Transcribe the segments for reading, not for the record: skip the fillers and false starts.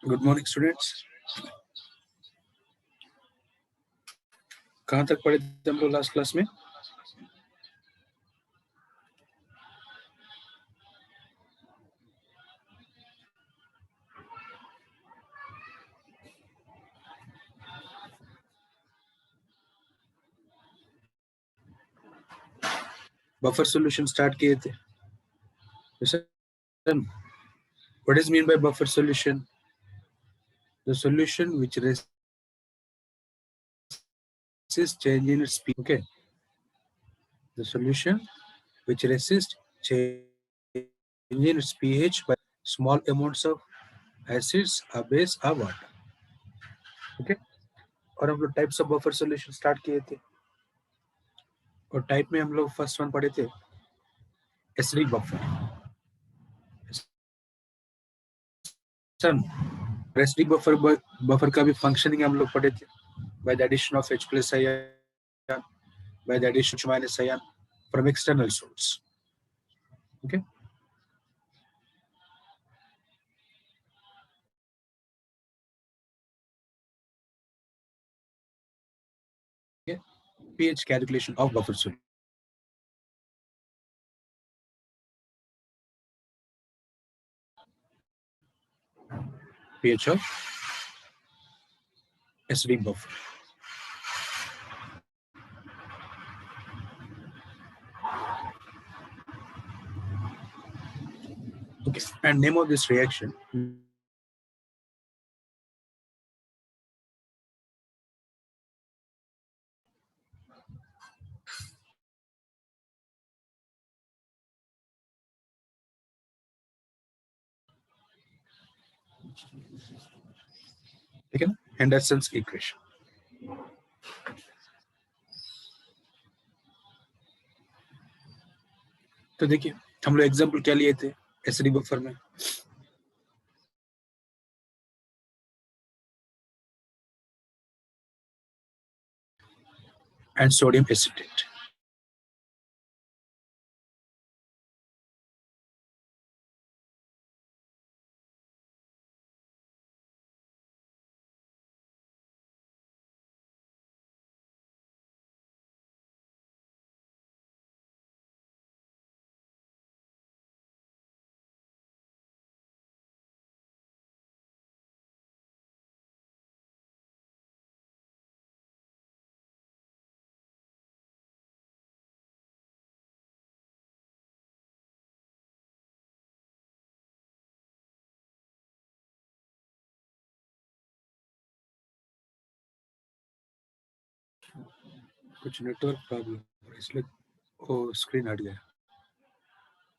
Good morning students. कहाँ तक पढ़े थे हम लोग लास्ट क्लास में? बफर सॉल्यूशन स्टार्ट किए थे। What is mean by buffer solution? The solution which resists change in its pH. Okay. The solution which resists change in its pH by small amounts of acids, a base, a water. Okay. और हम लोग types of buffer solution start किए थे और type में हम लोग first one पढ़े थे एसिडिक बफर। एसिडिक बफर का भी फंक्शनिंग हम लोग पढ़े थे by the addition of H plus ion, by the addition of minus ion from external source. Okay. Okay. pH calculation of buffer solution. pH of acidic buffer. Okay. And name of this reaction. Okay. Henderson's equation. तो देखिए हम लोग example क्या लिए थे acidic buffer में, and sodium acetate. कुछ network problem इसलिए वो स्क्रीन हट गया,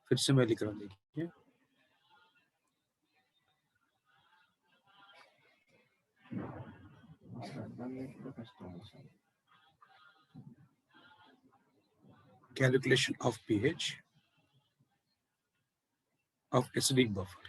फिर से मैं लिख रहा हूँ। देखिए calculation of pH of acidic buffer.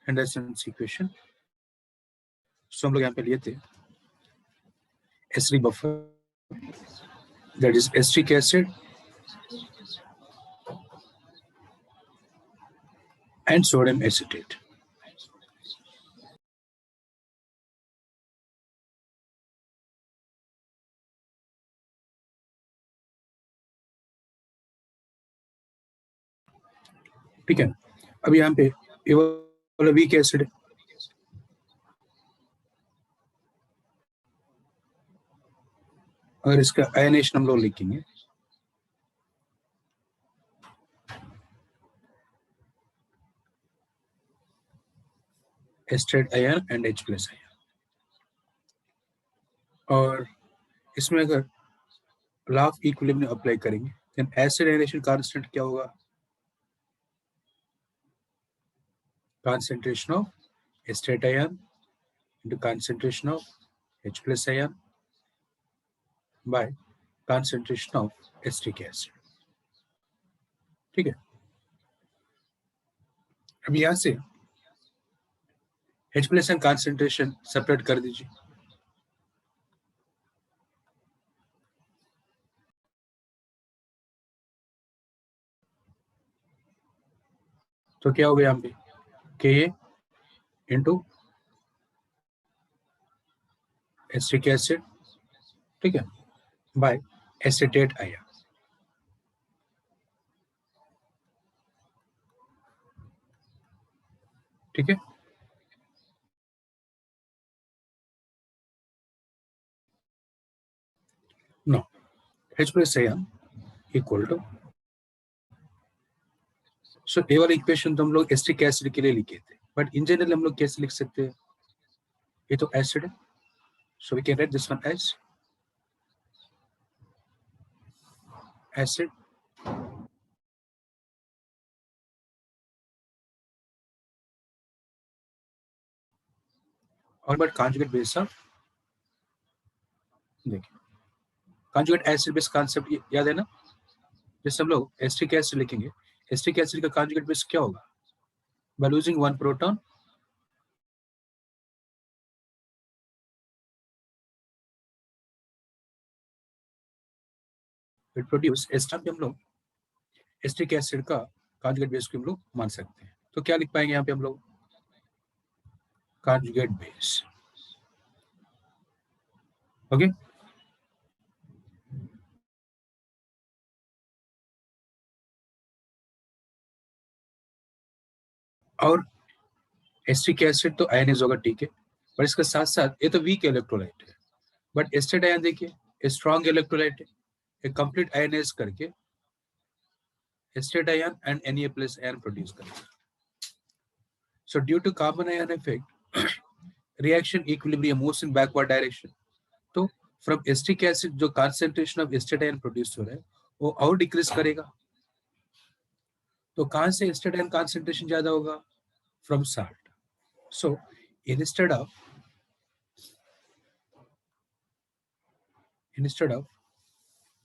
Henderson's equation. So हम लोग यहाँ पे लिए थे acidic buffer, that is acetic acid and sodium acetate. ठीक है, अब यहाँ पे ये वाला वीक एसिड है, और इसका आयनेशन हम लोग लिखेंगे estate ion and H plus ion. और इसमें अगर लॉ ऑफ इक्विलिब्रियम अप्लाई करेंगे देन एसिड आयनेशन कांस्टेंट क्या होगा? concentration of estate ion into concentration of H plus ion by concentration of acetic acid. ठीक है, अब यहां से H plus ion concentration separate कर दीजिए। तो क्या हो गया यहाँ पे Ka इंटू एस्टिक एसिड, ठीक है, बाय एसिटेट आयन। ठीक है, no H plus ion equal to, so A वाला इक्वेशन तो हम लोग एस्टिक एसिड के लिए लिखे थे, बट इन जनरल हम लोग कैसे लिख सकते हैं? ये तो एसिड है, so we can write this one as acid और बट conjugate base of, देखिए conjugate acid base concept याद है ना? जैसे हम लोग एस्टिक एसिड लिखेंगे, एस्टिक एसिड का conjugate base क्या होगा? By losing one proton it produce ester, हम लोग एस्टिक एसिड का conjugate base को हम लोग मान सकते हैं। तो क्या लिख पाएंगे यहाँ पे हम लोग? conjugate base। ओके, और एस्टिक एसिड तो आयनाइज होगा, ठीक है, पर इसके साथ साथ ये तो वीक इलेक्ट्रोलाइट है, बट एस्टेट आयन देखिए स्ट्रॉन्ग इलेक्ट्रोलाइट है, एक कंप्लीट आयनाइज करके acetate ion and Na plus ion produce करेगा। So due to carbon ion effect reaction equilibrium moves in backward direction. तो फ्रॉम एस्टिक एसिड जो concentration of acetate ion produce हो रहा है वो और डिक्रीज करेगा। तो कहां से एस्टेट आयन कंसंट्रेशन ज्यादा होगा? From salt. So instead of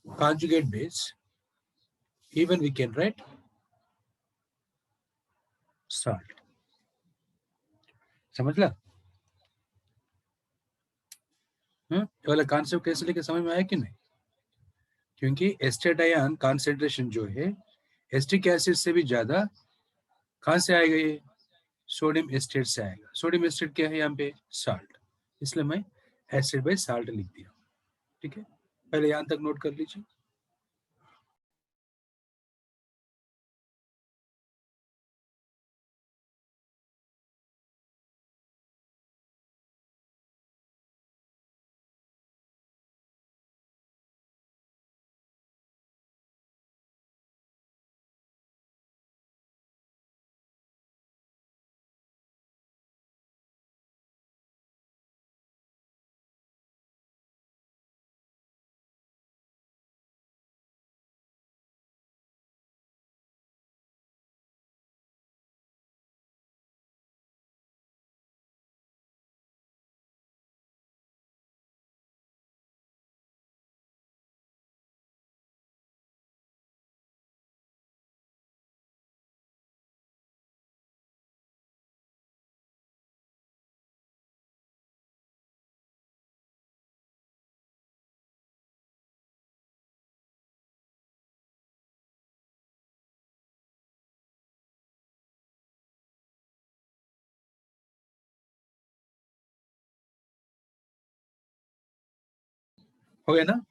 conjugate base, even we can write salt। समझ ला? ये वाला कॉन्सेप्ट कैसे लेके समझ में आया कि नहीं? क्योंकि एस्टेट आयन कॉन्सेंट्रेशन जो है एस्टिक एसिड से भी ज्यादा कहां से आएगा? ये सोडियम एस्टेट से आएगा। सोडियम एस्टेट क्या है यहाँ पे? साल्ट। इसलिए मैं एसिड बाय साल्ट लिख दिया। ठीक है, पहले यहां तक नोट कर लीजिए। हो गया ना?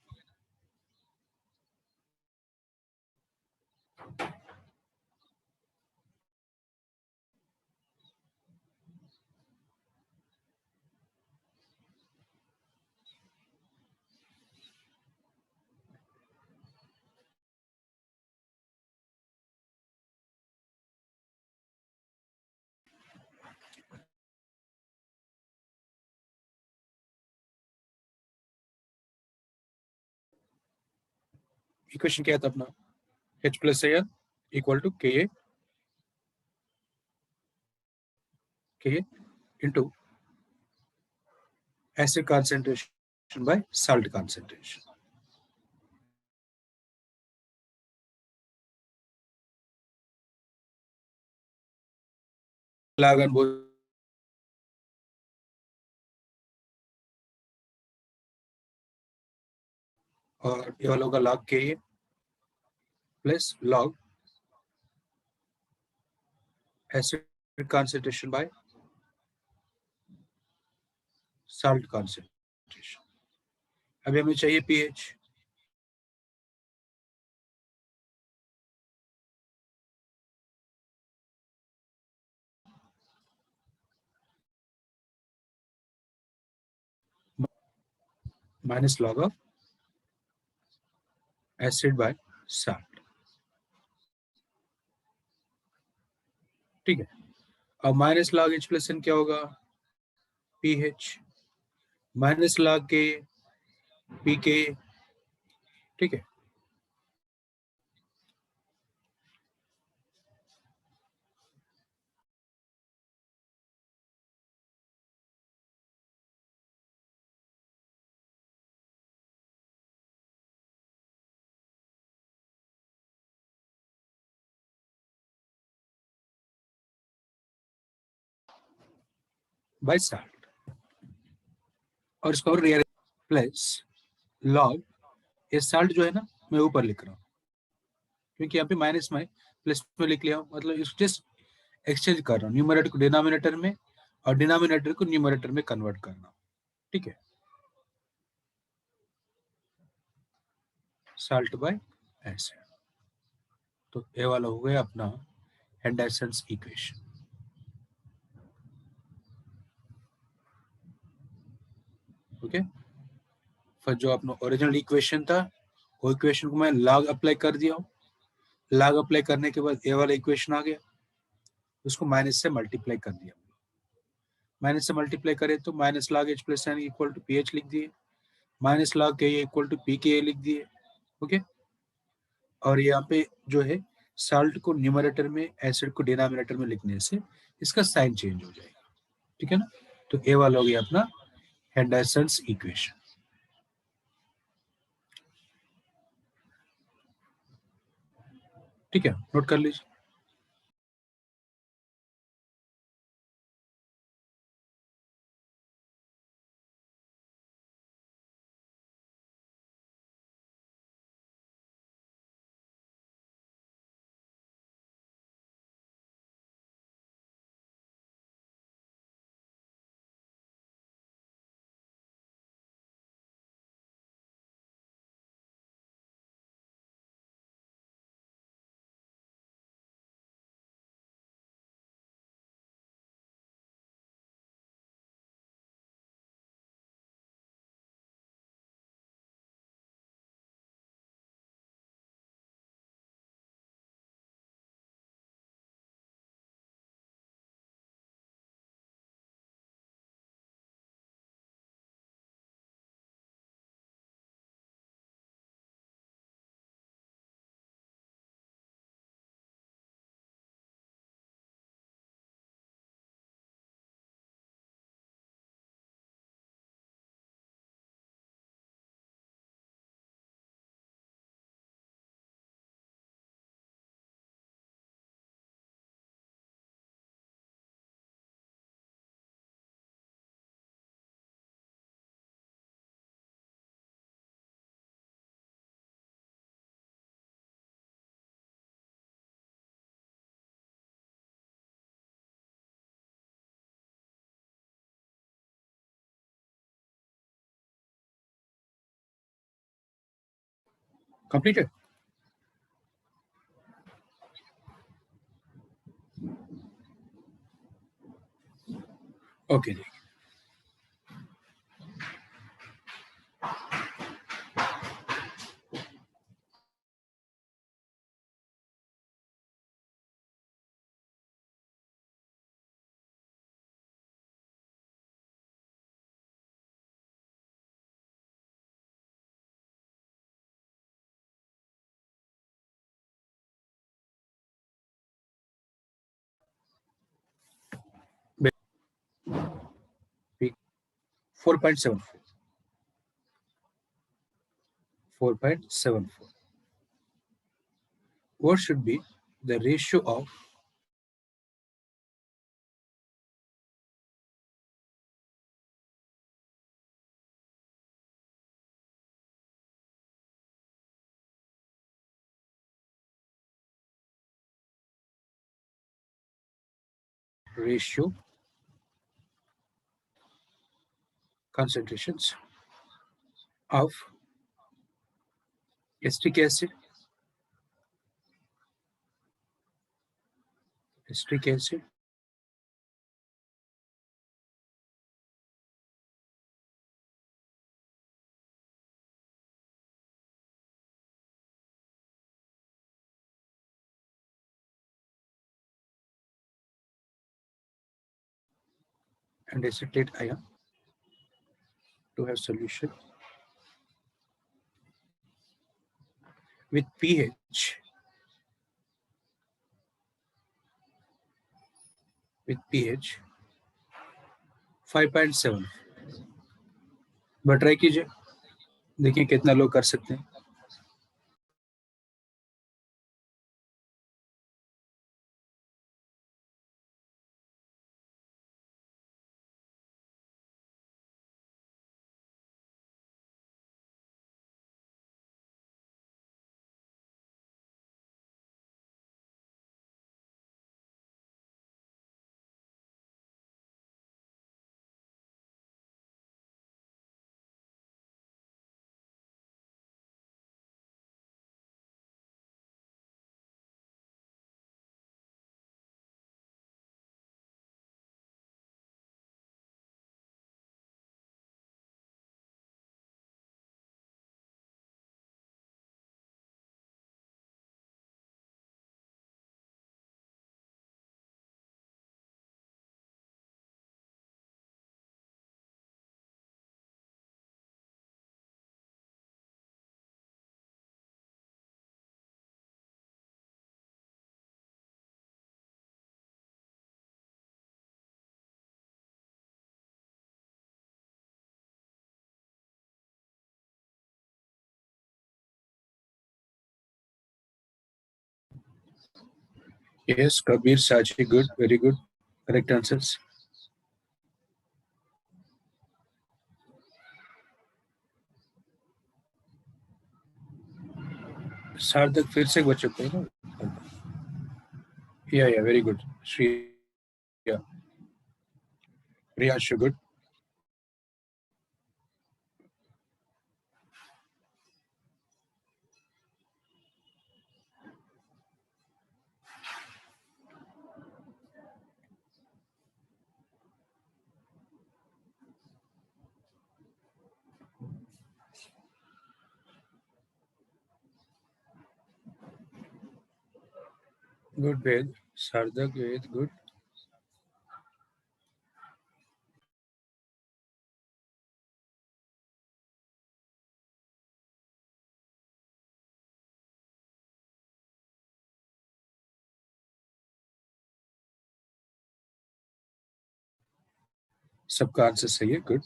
इक्वेशन क्या था अपना, H plus Cl equal to Ka into acid concentration by salt concentration. लागन बोल और ये वाला होगा log Ka plus log acid concentration by salt concentration. अभी हमें चाहिए pH. Minus log of acid by salt. ठीक है. अब minus log H plus N क्या होगा, pH minus log K pK. ठीक है. बाय साल्ट और इसका और रियर प्लस लॉग, ये साल्ट जो है ना मैं ऊपर लिख रहा हूँ क्योंकि यहाँ पे माइनस में प्लस में लिख लिया हूँ, मतलब इसको जस्ट एक्सचेंज कर रहा हूँ, न्यूमरेटर को डिनोमिनेटर में और डिनोमिनेटर को न्यूमरेटर में कन्वर्ट करना. ठीक है. Salt by acid. तो ये वाला हो गया अपना हेंडरसन्स इक्वेशन. ओके. फिर जो अपना ओरिजिनल इक्वेशन था वो इक्वेशन को मैं लॉग अप्लाई कर दिया हूँ. लॉग अप्लाई करने के बाद ये वाला इक्वेशन आ गया, उसको माइनस से मल्टीप्लाई कर दिया. माइनस से मल्टीप्लाई करें तो minus log H plus n equal to p H लिख दिए, minus log K equal to P K लिख दिए. ओके. और यहाँ पे जो है साल्ट को न्यूमरेटर में, एसिड को डिनोमिनेटर में लिखने से इसका साइन चेंज हो जाएगा. ठीक है ना. तो ए वाला हो गया अपना हेंडरसन्स इक्वेशन. ठीक है, नोट कर लीजिए. Completed. Okay. 4.74. 4.74. What should be the ratio of ratio concentrations of acetic acid, acetic acid, and acetate ion to have solution with pH 5.7. But try कीजिए, देखिए कितना लोग कर सकते हैं. Yes, Kabir, Sachi, good, very good, correct answers. सार्थक फिर से बच्चों को ना. Yeah, very good. Shreya, Priyanshu, good. Good, Ved. Sarthak, Ved, good. सबका आंसर सही है, गुड.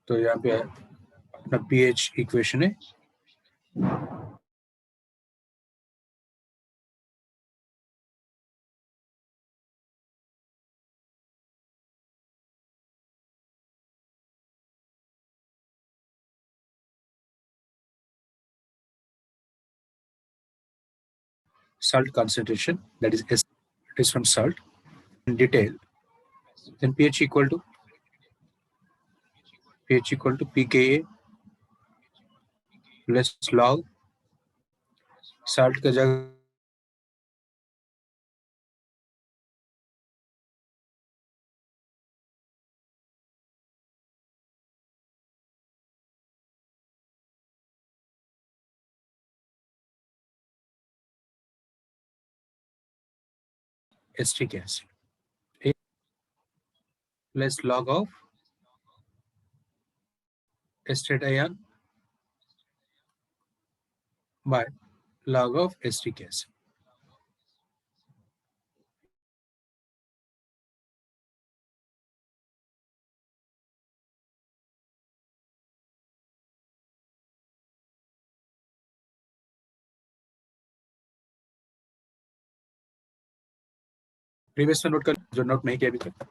तो यहाँ पे अपना पीएच इक्वेशन है. Salt concentration, that is S, it is from salt in detail. Then pH equal to pKa plus log salt का जगह acetic acid plus log of acetate ion by log of acetic acid. Previous में note कर, जो note नहीं किया अभी तक।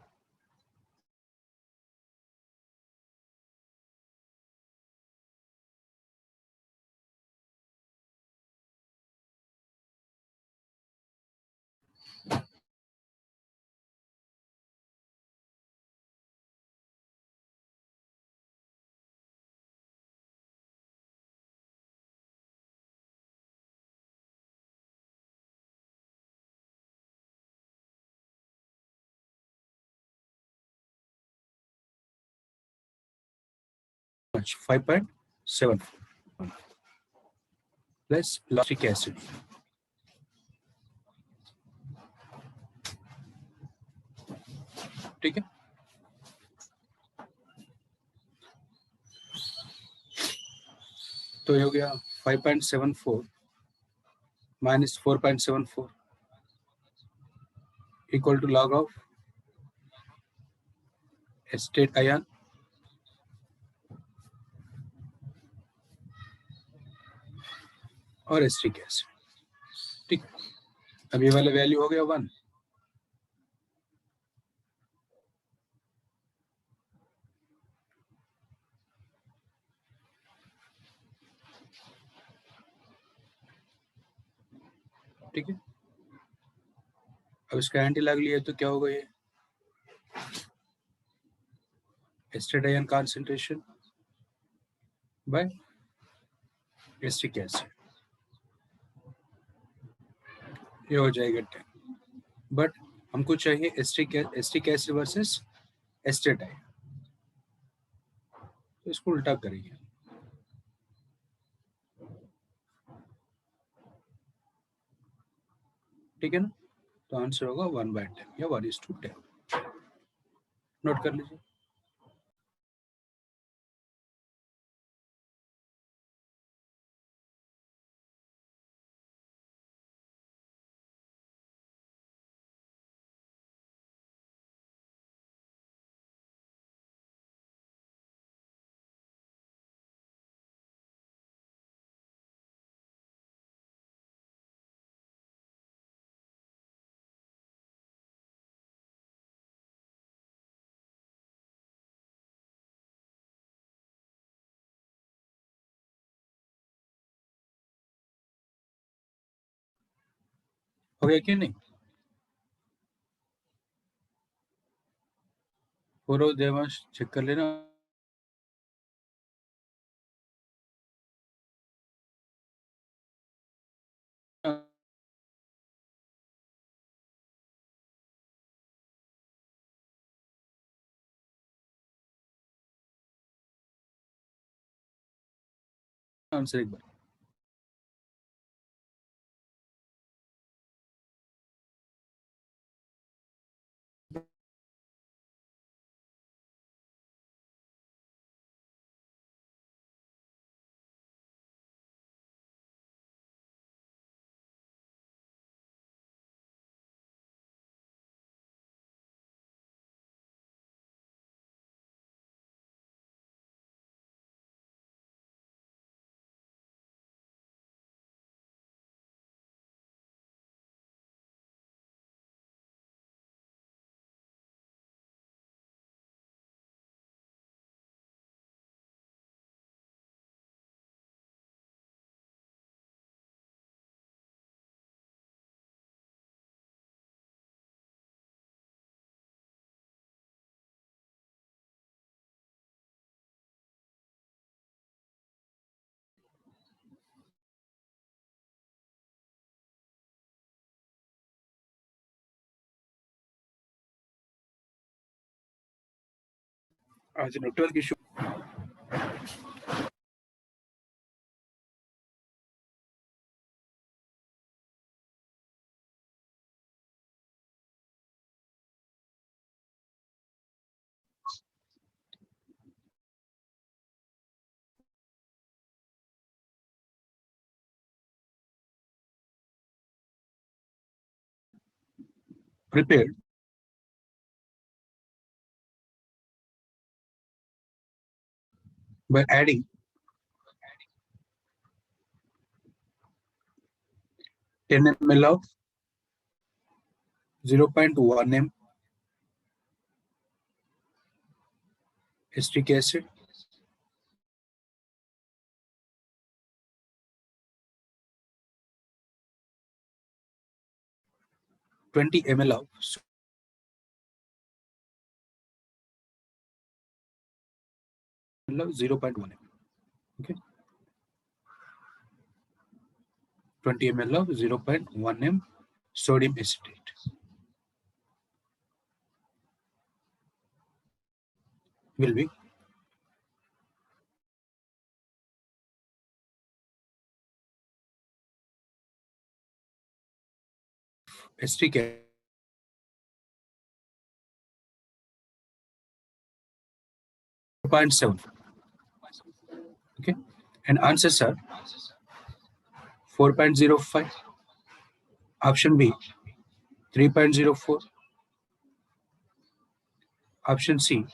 much 5.7 plus lactic acid. ठीक है, तो ये हो गया 5.74 minus 4.74 equal to log of acetate ion और एसिटिक एसिड। ठीक, अब ये वाला वैल्यू हो गया 1। ठीक है, अब इसका एंटी लग लिया तो क्या होगा, ये acetate ion concentration bye acetic acid, ये हो जाएगा 10। बट हमको चाहिए acetic acid versus acetate ion, तो इसको उल्टा करेंगे। ठीक है ना, तो आंसर होगा 1/10 या 1:10। नोट कर लीजिए। हो गया कि नहीं? पूरा देवांश चेक कर लेना। आंसर एक बार। आज network issue. Prepared by adding 10 ml of 0.1 m acetic acid, 20 ml of 0.1 m. Okay, 20 ml of 0.1 m sodium acetate will be acetic acid 0.7. Okay, and answers are 4.05, option B 3.04, option C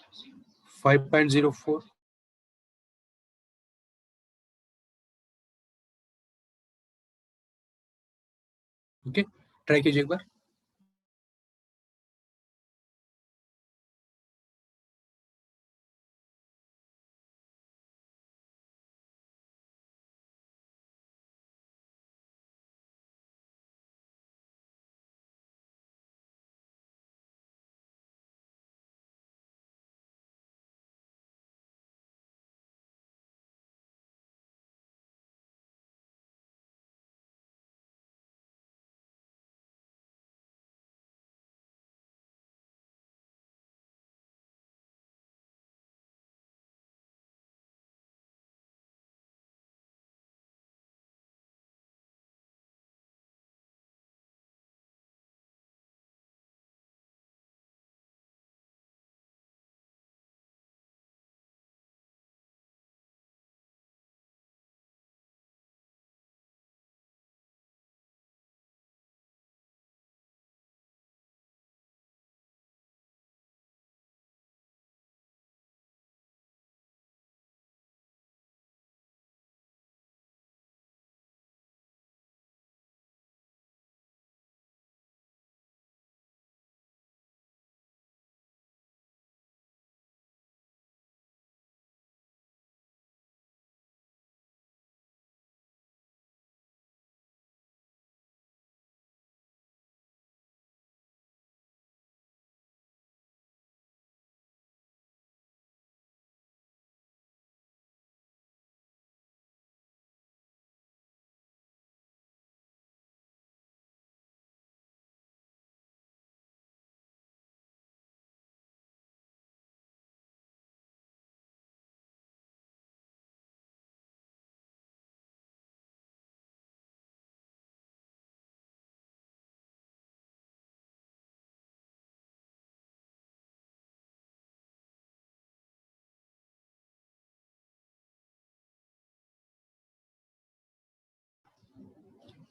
5.04, okay, try कीजिए एक बार.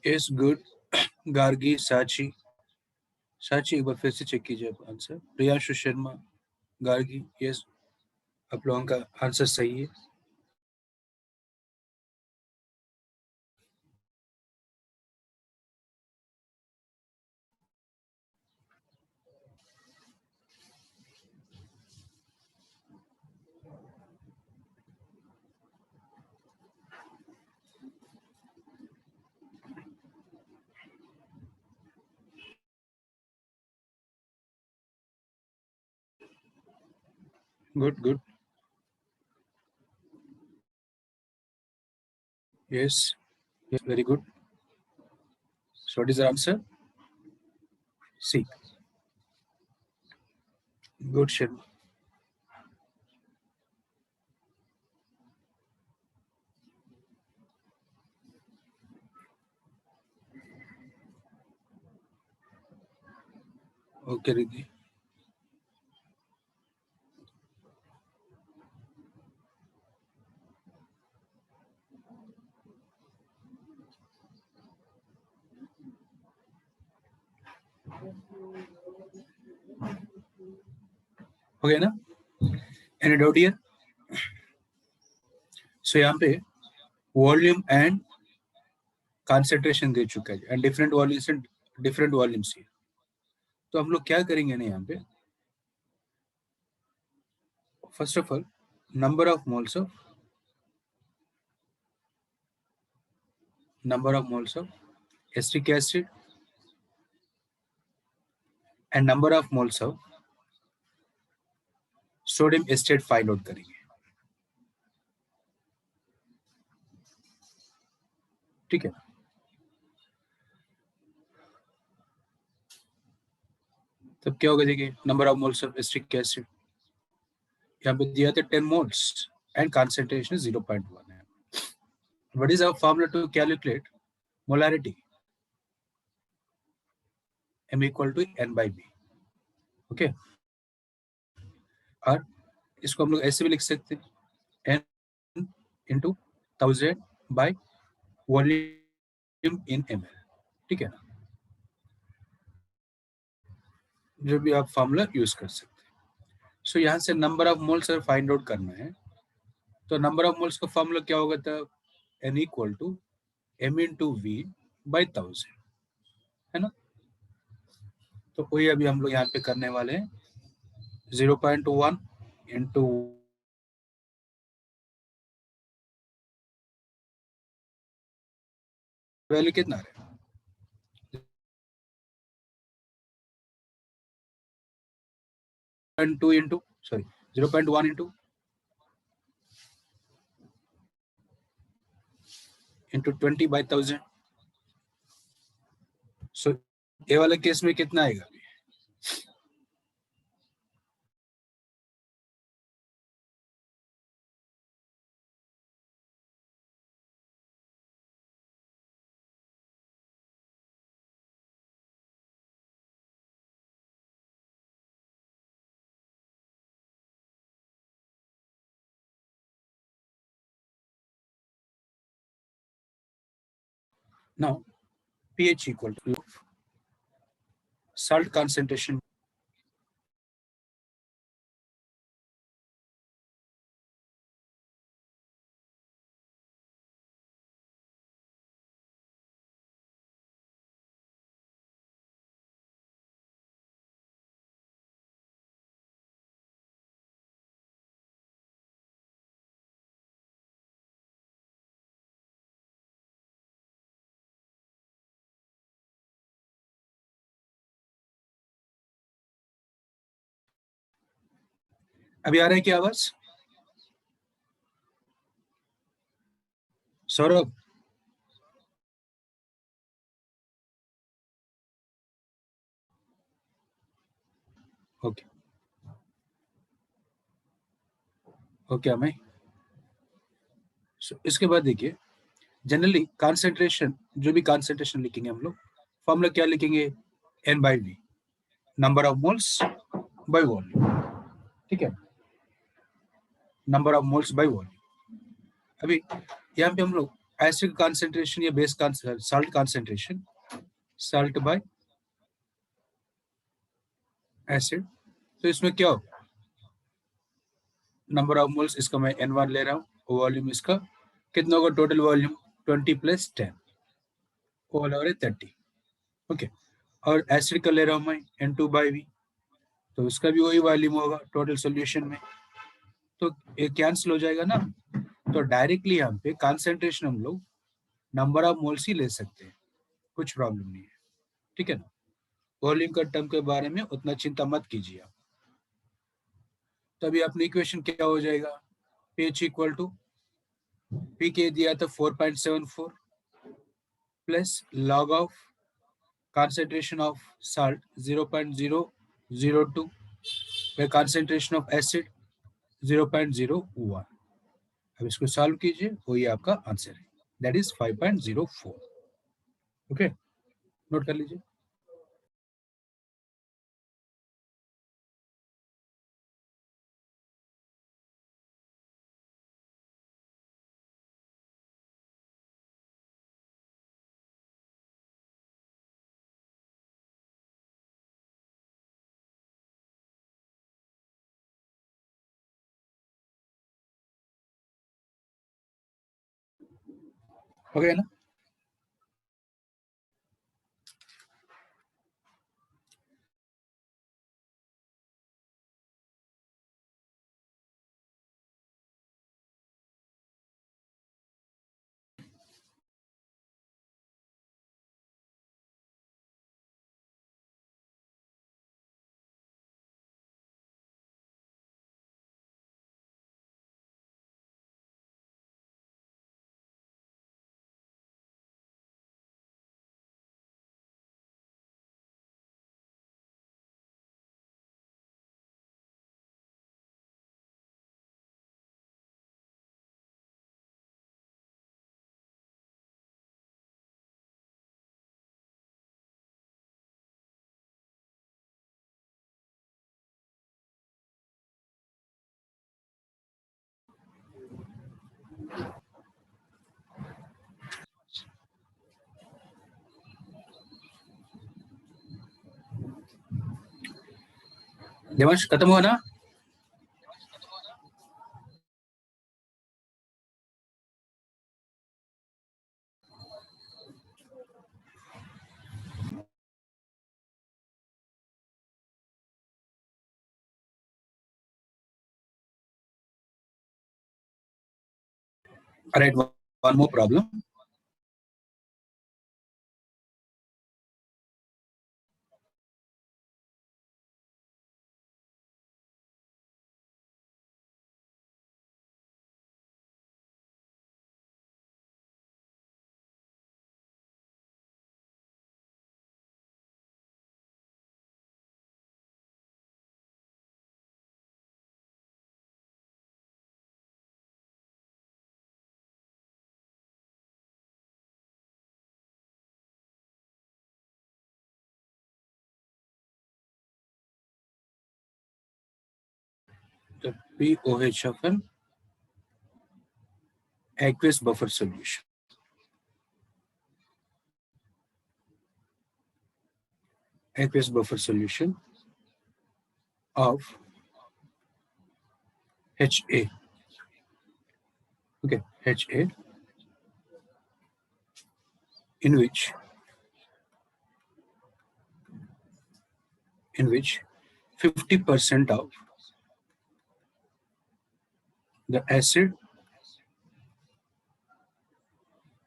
Is good. Gargi, साची, साची एक बार फिर से check कीजिए आप answer. Priyanshu Sharma, Gargi, yes, आप लोगों का आंसर सही है. Good, good. Yes, yes, very good. So what is the answer? C. Good, Sharma. Okay, Riddhi. हो गया ना? Any doubt here? So यहाँ पे वॉल्यूम एंड कंसंट्रेशन दे चुका है, and different volumes and different volumes here. तो हम लोग क्या करेंगे ना यहाँ पे, first of all number of moles of acetic acid and number of moles of sodium estate find out करेंगे, ठीक है। तब क्या होगा, देखिए number of moles of acetic acid यहाँ पे दिया था 10 मोल्स एंड कंसंट्रेशन 0.1 है। What is our formula to calculate molarity? m equal to n by B, okay. और इसको हम लोग ऐसे भी लिख सकते हैं, n into 1000 by volume in ml, ठीक है ना, जो भी आप फार्मूला यूज कर सकते हैं। सो यहाँ से number of moles find out करना है, तो नंबर ऑफ मोल्स का फार्मूला क्या होगा तब, n equal to m into V by 1000, है ना। तो वही अभी हम लोग यहाँ पे करने वाले हैं, 0.1 इंटू वैल्यू कितना है, 0.2 into sorry 0.1 into 20 by 1000। So ये वाले केस में कितना आएगा, now pH equal to salt concentration, अभी आ रहा है क्या आवाज सौरभ? ओके ओके हमें इसके बाद देखिए, जनरली कॉन्सेंट्रेशन, जो भी कॉन्सेंट्रेशन लिखेंगे हम लोग, फॉर्मूला क्या लिखेंगे, n by V, number of moles by volume, ठीक है, number of moles by volume. अभी यहाँ पे हम लोग एसिड कॉन्सेंट्रेशन या base salt concentration, salt by acid, तो इसमें क्या होगा, नंबर ऑफ मोल्स इसका मैं n1 ले रहा हूँ, वॉल्यूम इसका कितना होगा, टोटल वॉल्यूम 20 प्लस 10 होल और 30, ओके। और एसिड का ले रहा हूँ मैं n2 बाई वी, तो उसका भी वही वॉल्यूम होगा टोटल सॉल्यूशन में, तो ये कैंसिल हो जाएगा ना। तो डायरेक्टली यहाँ पे कॉन्सेंट्रेशन हम लोग नंबर ऑफ मोल्स ही ले सकते हैं, कुछ प्रॉब्लम नहीं है, ठीक है ना। वॉल्यूम का टर्म के बारे में उतना चिंता मत कीजिए आप। तो अभी अपनी इक्वेशन क्या हो जाएगा, pH equal to P K दिया था 4.74 plus log of concentration of salt 0.002 by concentration of acid 0.01। अब इसको सॉल्व कीजिए, वही आपका आंसर है, दैट इज 5.04, ओके, नोट कर लीजिए। ओके ना, देवांश खत्म हुआ ना? Alright, one more problem. The POH of an aqueous buffer solution. Aqueous buffer solution of HA. Okay, HA, in which 50% of the acid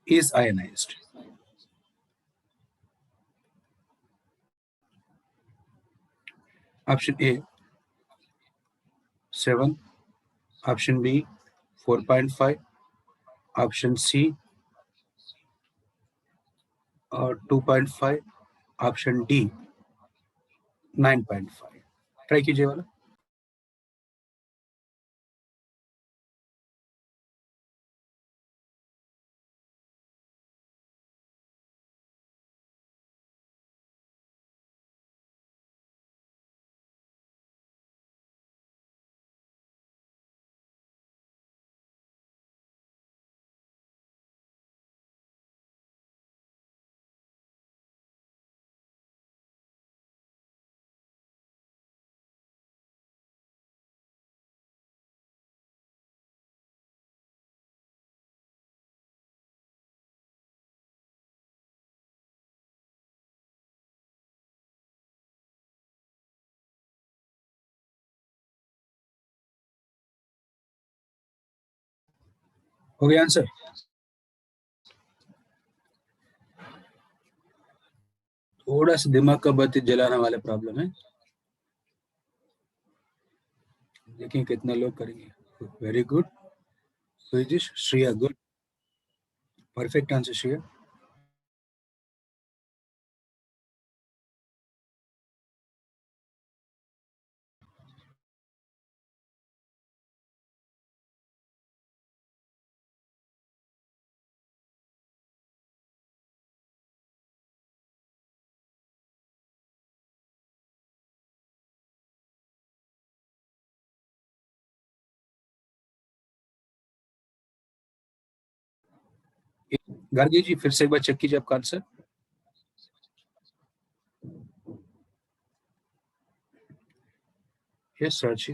is ionized. Option A 7, option B 4.5, option C 2.5, option D 9.5. Try कीजिए वाला. हो गया answer? थोड़ा सा दिमाग का बत्ती जलाने वाले प्रॉब्लम है. देखिए कितना लोग करेंगे. Very good. Shreya, good. Perfect answer Shreya. Gargi ji फिर से एक बार चेक कीजिए आपका आंसर. यस सर जी.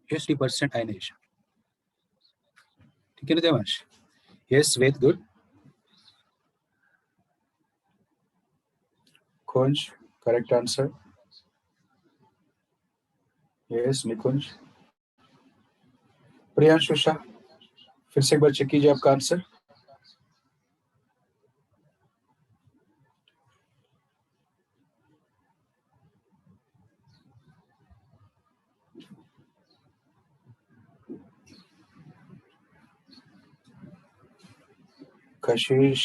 Yes, 50% ionization. ठीक है ना Devansh? Yes, very good. Kunj, correct answer. Yes, Nikunj. Priyanshu Shah, फिर से एक बार चेक कीजिए आपका आंसर. कशिश,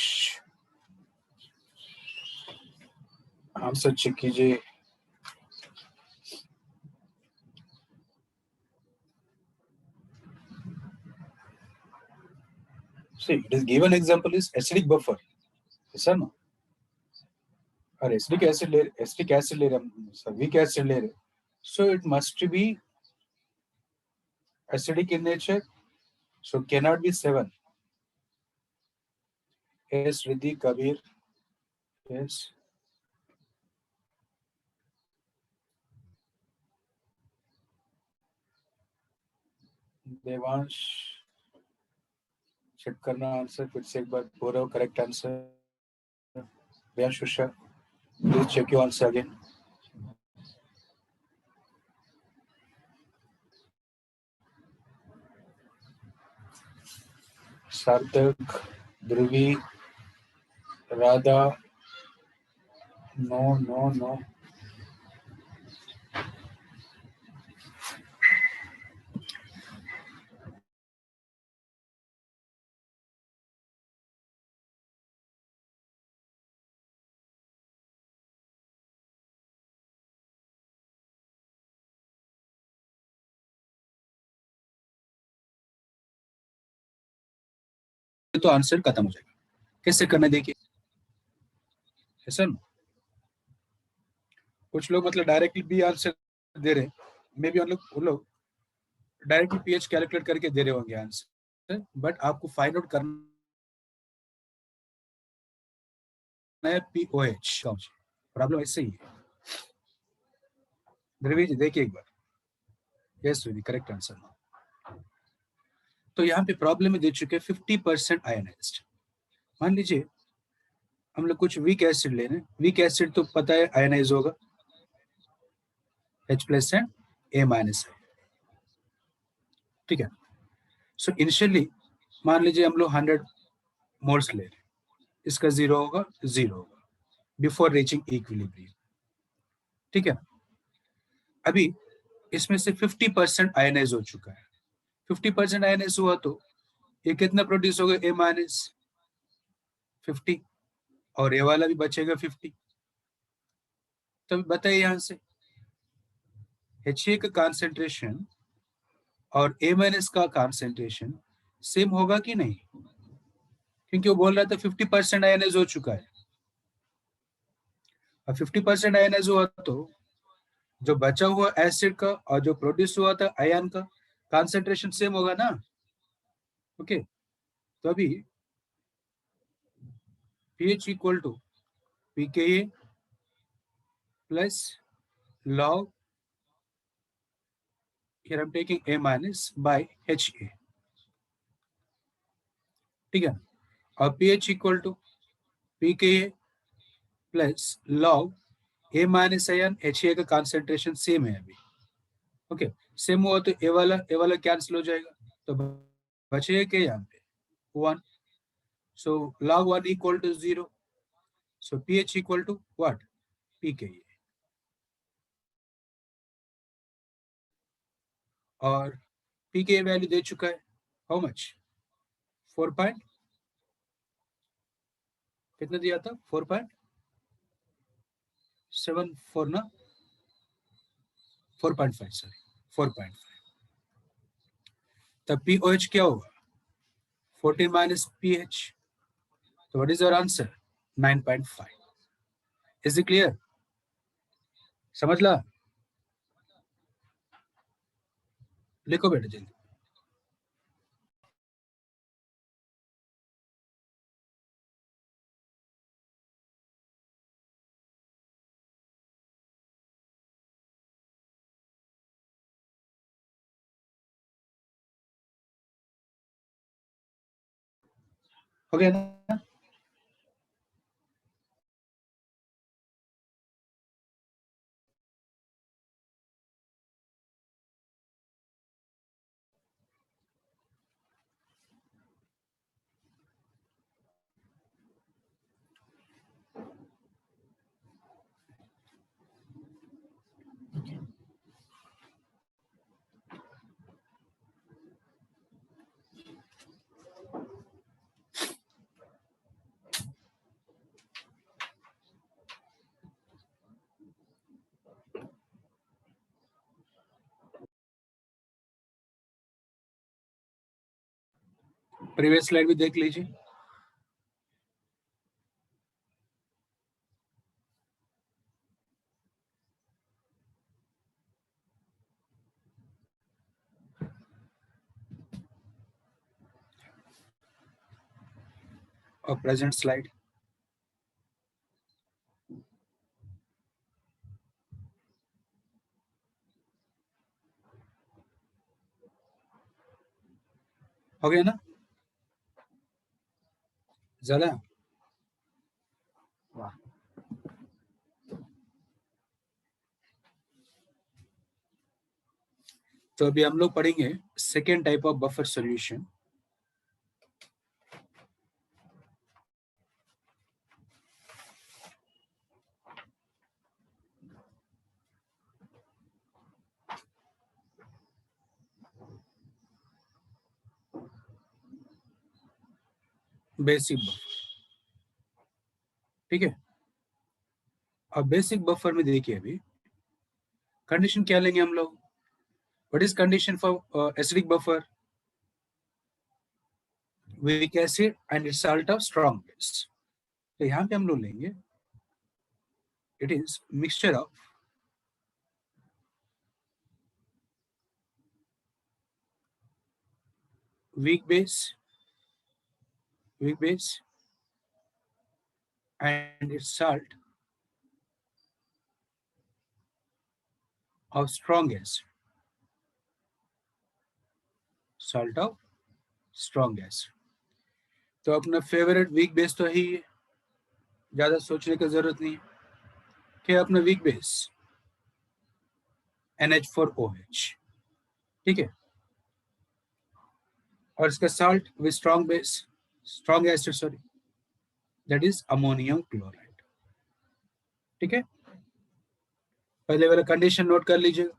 आंसर चेक कीजिए. See, it is given example is acidic buffer. Yes or no? और एसिडिक एसिड ले रहे हम, वीक एसिड ले रहे, so it must be acidic in nature So cannot be 7. Yes, Riddhi, Kabir. Yes. Devansh check करना answer फिर से एक बार पूरा correct answer. Shusha, please check your answer again. Sarthak, Dhruvi, Radha, no. तो आंसर खत्म हो जाएगा. कैसे करना देखिए. ऐसा कुछ लोग मतलब डायरेक्टली भी आंसर दे रहे, मे बी उन लोग डायरेक्टली पीएच कैलकुलेट करके दे रहे होंगे आंसर, बट आपको फाइंड आउट करना है पीओएच. प्रॉब्लम ऐसे ही है. ध्रुवी जी देखिए एक बार. यस ध्रुवी, करेक्ट आंसर. तो यहाँ पे प्रॉब्लम में दे चुके 50% आयनाइज्ड. मान लीजिए हम लोग कुछ वीक एसिड ले रहे हैं. वीक एसिड तो पता है आयनाइज होगा, H+ एंड A-. ठीक है. सो इनिशियली मान लीजिए हम लोग 100 मोल्स ले रहे हैं. इसका 0 होगा, 0 होगा बिफोर रीचिंग इक्विलिब्रियम. ठीक है. अभी इसमें से 50% आयनाइज हो चुका है. 50% आयनाइज हुआ तो ये कितना प्रोड्यूस होगा, A-50, और ये वाला भी बचेगा 50. तो बताइए यहां से HA का कॉन्सेंट्रेशन और A- का कॉन्सेंट्रेशन सेम होगा कि नहीं, क्योंकि वो बोल रहा था 50% आयनाइज हो चुका है. अब 50% आयनाइज हुआ तो जो बचा हुआ एसिड का और जो प्रोड्यूस हुआ था आयन का कॉन्सेंट्रेशन सेम होगा ना. ओके. तो अभी pH equal to pKa plus log, here I'm taking A- by HA. ठीक है. और pH equal to pKa plus log A- ion HA का कॉन्सेंट्रेशन सेम है अभी. ओके. सेम हुआ तो ए वाला कैंसिल हो जाएगा, तो बचेगा क्या यहाँ पे, 1. So log 1 equal to 0. So pH equal to what, pKa. और pKa वैल्यू दे चुका है, हाउ मच, 4 पॉइंट कितना दिया था, 4.74 ना, 4.5 सॉरी, 4.5. तब pOH क्या होगा, 14 माइनस pH. तो what is your answer, 9.5. Is it clear, समझ ला. लिखो बेटा जल्दी. हो गया ना. प्रीवियस स्लाइड भी देख लीजिए. or present slide. हो गया ना? ज्यादा? वाह। तो अभी हम लोग पढ़ेंगे second type of buffer solution. Basic buffer, ठीक है। अब बेसिक बफर में देखिए, अभी कंडीशन क्या लेंगे हम लोग? What is condition for acidic buffer? Weak acid and it's salt of strong base. तो यहाँ पे हम लोग लेंगे it is mixture of weak base and its salt of strong acid, salt of strong acid। तो अपना फेवरेट वीक बेस तो ही है, ज्यादा सोचने की जरूरत नहीं है। क्या अपना वीक बेस? NH4OH, ठीक है। और इसका salt with strong base, strong acid, sorry, that is ammonium chloride, ठीक है। पहले वाला कंडीशन नोट कर लीजिएगा।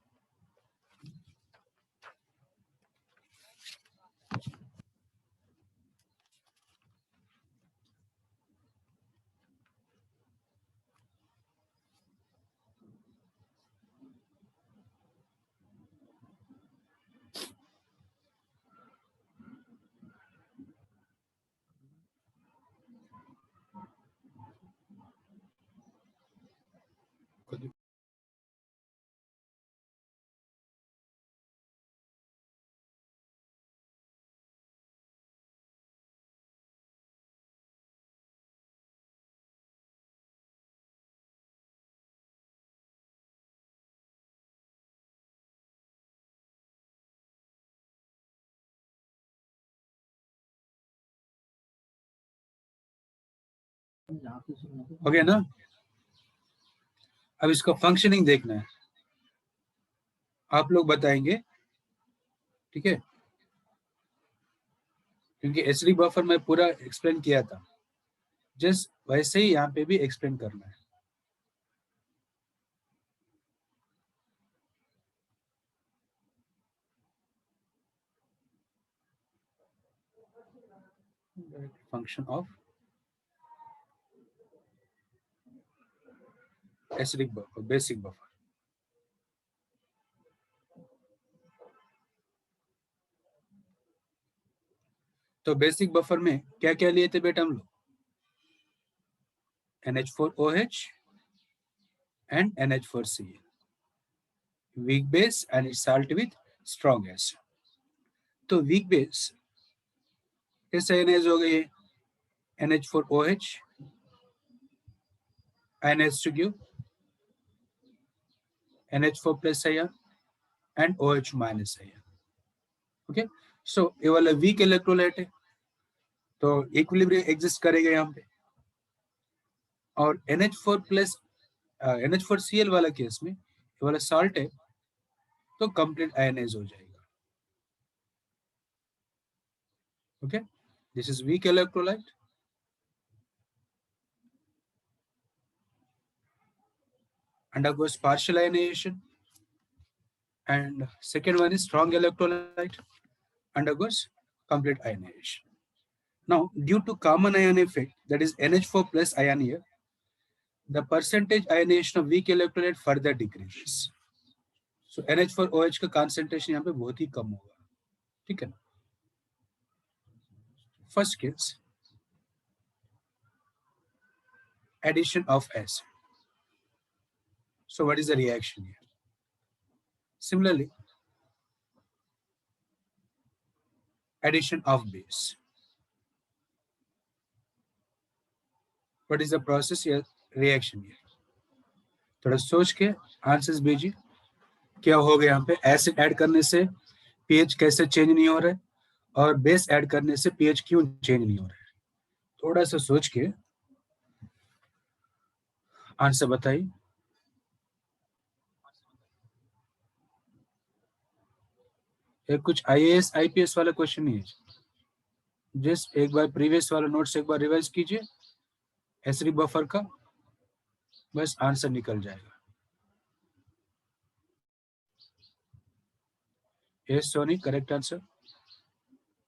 हो गया ना? अब इसका फंक्शनिंग देखना है, आप लोग बताएंगे, ठीक है। क्योंकि एसिडिक बफर में पूरा एक्सप्लेन किया था, जस्ट वैसे ही यहाँ पे भी एक्सप्लेन करना है। Function of acidic buffer, basic buffer. तो बेसिक बफर में क्या क्या लिए थे बेटा हम लोग? NH4OH and NH4Cl, weak base and its salt with strong acid। तो वीक बेस कैसे आयनाइज हो गई है? NH4OH, ionized to NH4 plus ion and OH minus ion, okay. So ये वाला वीक इलेक्ट्रोलाइट है, तो इक्विलिब्रियम एग्जिस्ट करेगा यहाँ पे। और NH4 प्लस NH4Cl वाला केस में ये वाला साल्ट है, तो कंप्लीट आयनाइज हो जाएगा, okay. This is weak electrolyte, undergoes partial ionization, and second one is strong electrolyte, undergoes complete ionization। Now, due to common ion effect, that is NH4 plus ion here, the percentage ionization of weak electrolyte further decreases। So NH4OH का concentration यहाँ पे बहुत ही कम होगा, ठीक है ना। First case, addition of acid। So what is the reaction here? Similarly, addition of base, what is the process या reaction? थोड़ा सोच के आंसर्स भेजिए। क्या हो गया यहाँ पे? एसिड ऐड करने से पीएच कैसे चेंज नहीं हो रहा है, और बेस ऐड करने से पीएच क्यों चेंज नहीं हो रहा है? थोड़ा सा सोच के आंसर बताइए। ये कुछ आईएएस आईपीएस वाला क्वेश्चन नहीं है। जस्ट एक बार प्रीवियस वाला नोट्स एक बार रिवाइज कीजिए एसिडिक बफर का, बस आंसर निकल जाएगा। Yes Soni, correct answer.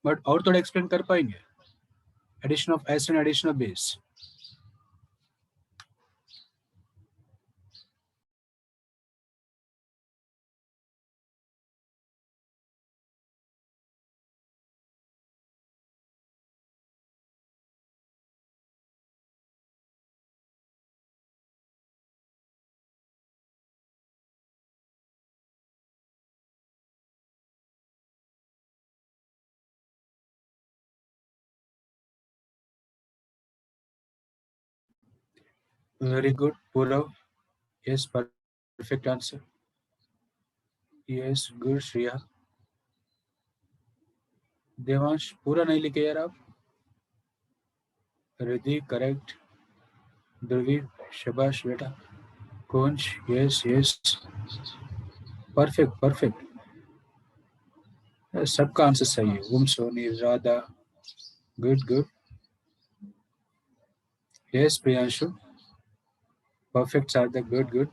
But और थोड़ा एक्सप्लेन कर पाएंगे? Addition of acid, addition of base. Very good Purav, yes perfect answer. Yes good Shreya. Devansh पूरा नहीं लिखे यार आप। रिद्धि करेक्ट। ध्रुवी शाबाश बेटा। Kunj yes yes, perfect perfect, सबका आंसर सही है। Om Soni Radha, good good. Yes Priyanshu, perfect Sarthak, good good.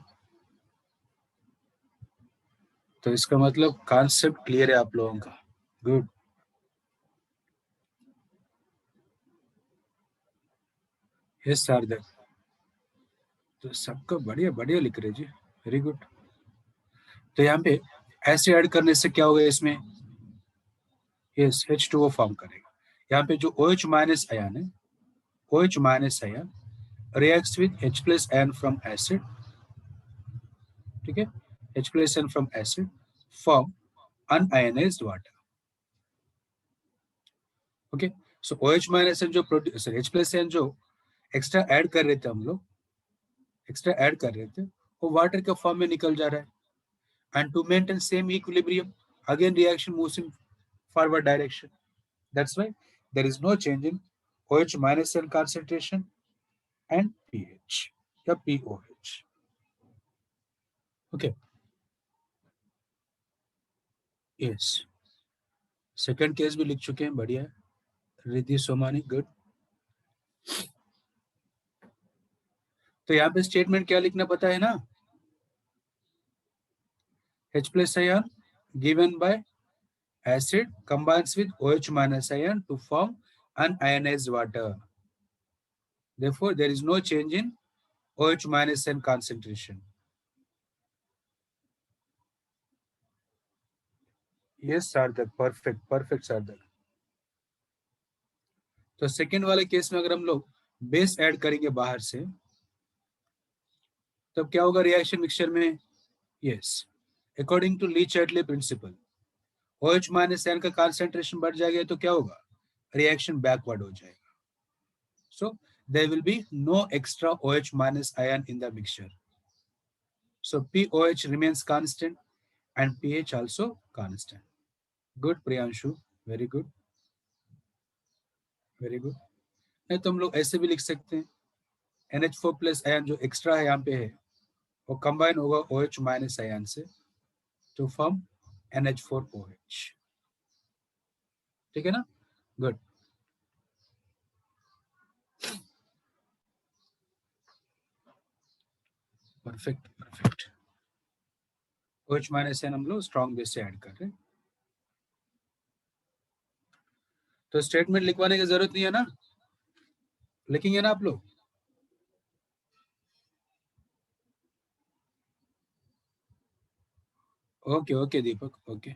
तो इसका मतलब कॉन्सेप्ट क्लियर है आप लोगों का, गुड। यस सार्थक, तो सबका बढ़िया बढ़िया लिख रहे जी, वेरी गुड। तो यहाँ पे एसिड ऐड करने से क्या होगा इसमें? यस H2O फॉर्म करेगा। यहाँ पे जो OH माइनस आयन है, OH minus ion reacts with H plus ion from acid, ठीक है, H plus ion from acid form unionized water, okay. So OH minus जो प्रोड्यूस H plus ion जो extra add कर रहे थे हम लोग, एक्स्ट्रा ऐड कर रहे थे, वो वाटर के फॉर्म में निकल जा रहा है। And to maintain same equilibrium, again reaction moves in forward direction, that's why there is no change in OH minus ion concentration and pH या POH, okay. Yes, second case भी लिख चुके हैं, बढ़िया है। रिद्धि सोमानी, गुड। तो यहाँ पे स्टेटमेंट क्या लिखना पता है ना? H plus ion given by acid combines with OH minus ion to form unionized water. Therefore, there is no change in OH minus ion concentration. Yes, Sarthak, perfect, perfect, Sarthak. तो second वाले case में अगर हम लोग base add करेंगे बाहर से, तब क्या होगा रिएक्शन मिक्सचर में? Yes, according to Le Chatelier principle, OH minus ion का कॉन्सेंट्रेशन बढ़ जाएगा तो क्या होगा? रिएक्शन बैकवर्ड हो जाएगा। So there will be no extra OH minus ion in the mixture. So POH remains constant and pH also constant. Good Priyanshu, very good, very good. नहीं तो हम लोग ऐसे भी लिख सकते हैं, NH4 प्लस आयन जो एक्स्ट्रा है यहाँ पे है, वो कंबाइन होगा OH माइनस आयन से टू फॉर्म NH4OH, ठीक है ना? Good, perfect perfect. OH minus ion हम लोग स्ट्रॉन्ग बेस से ऐड कर रहे हैं, तो स्टेटमेंट लिखवाने की जरूरत नहीं है ना, लिखेंगे ना आप लोग? ओके ओके दीपक, ओके,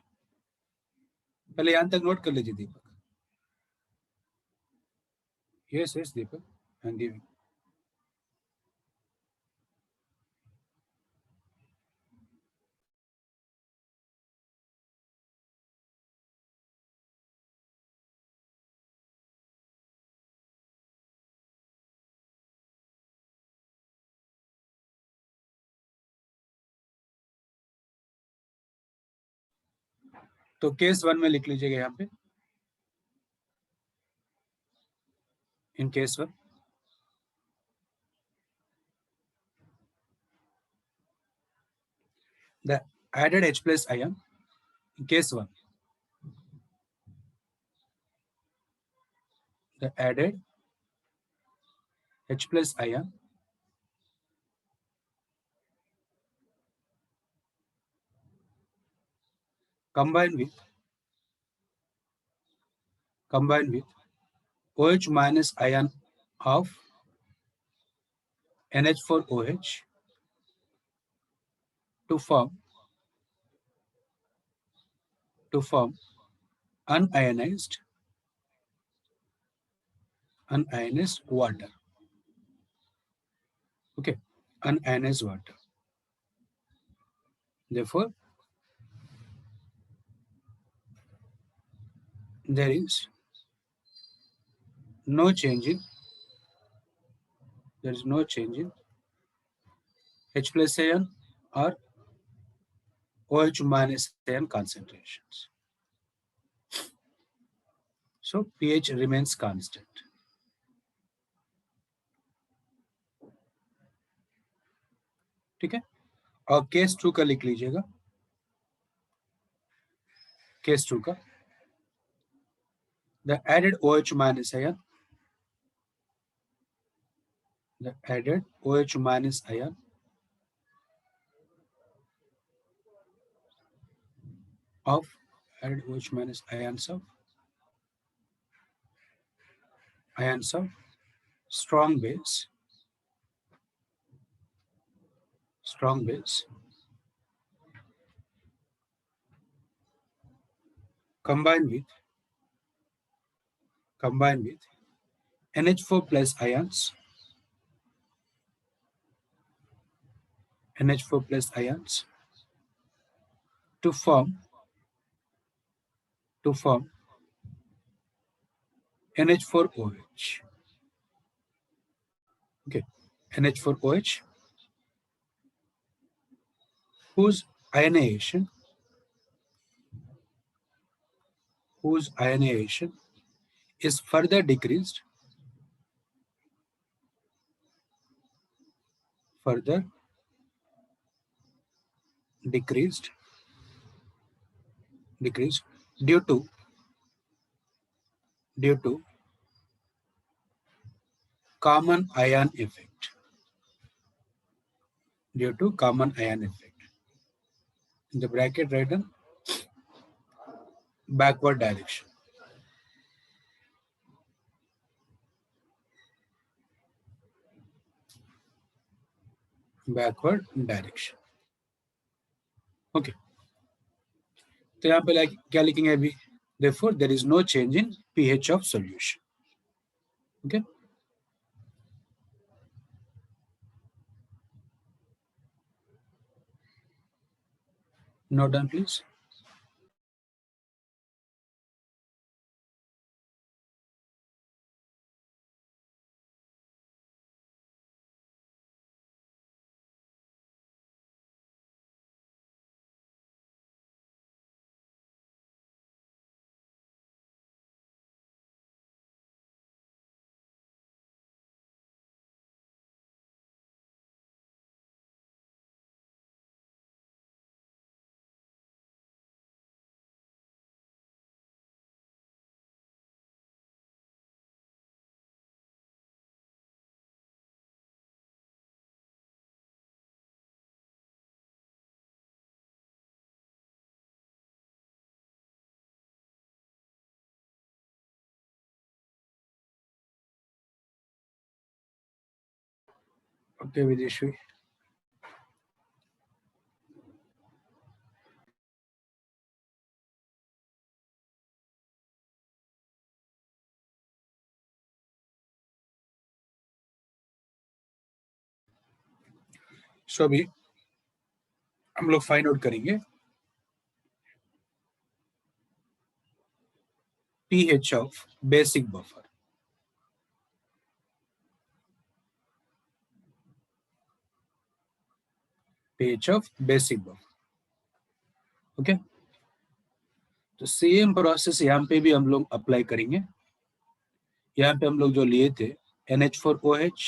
पहले यहाँ तक नोट कर लीजिए Deepak. Yes yes Deepak, I am giving. तो केस 1 में लिख लीजिएगा यहाँ पे, in case 1 the added H plus ion in case 1, the added H plus ion combined with OH minus ion of NH4OH to form unionized water. Okay, unionized water. Therefore, there is no change in H plus ion or OH minus ion concentrations. So pH remains constant. ठीक है, और case 2 का लिख लीजिएगा, case 2 का the added OH minus ion of strong base combined with NH4 plus ions to form NH4OH. Okay, NH4OH whose ionization is further decreased due to common ion effect. In the bracket write down backward direction. Okay, तो यहाँ पे क्या लिखेंगे अभी, therefore there is no change in pH of solution. Okay, note down please. Okay, Videshwi. So अभी हम लोग find out करेंगे pH of basic buffer. pH of basic buffer. Okay, तो सेम प्रोसेस यहाँ पे भी हम लोग अप्लाई करेंगे। यहाँ पे हम लोग जो लिए थे NH4OH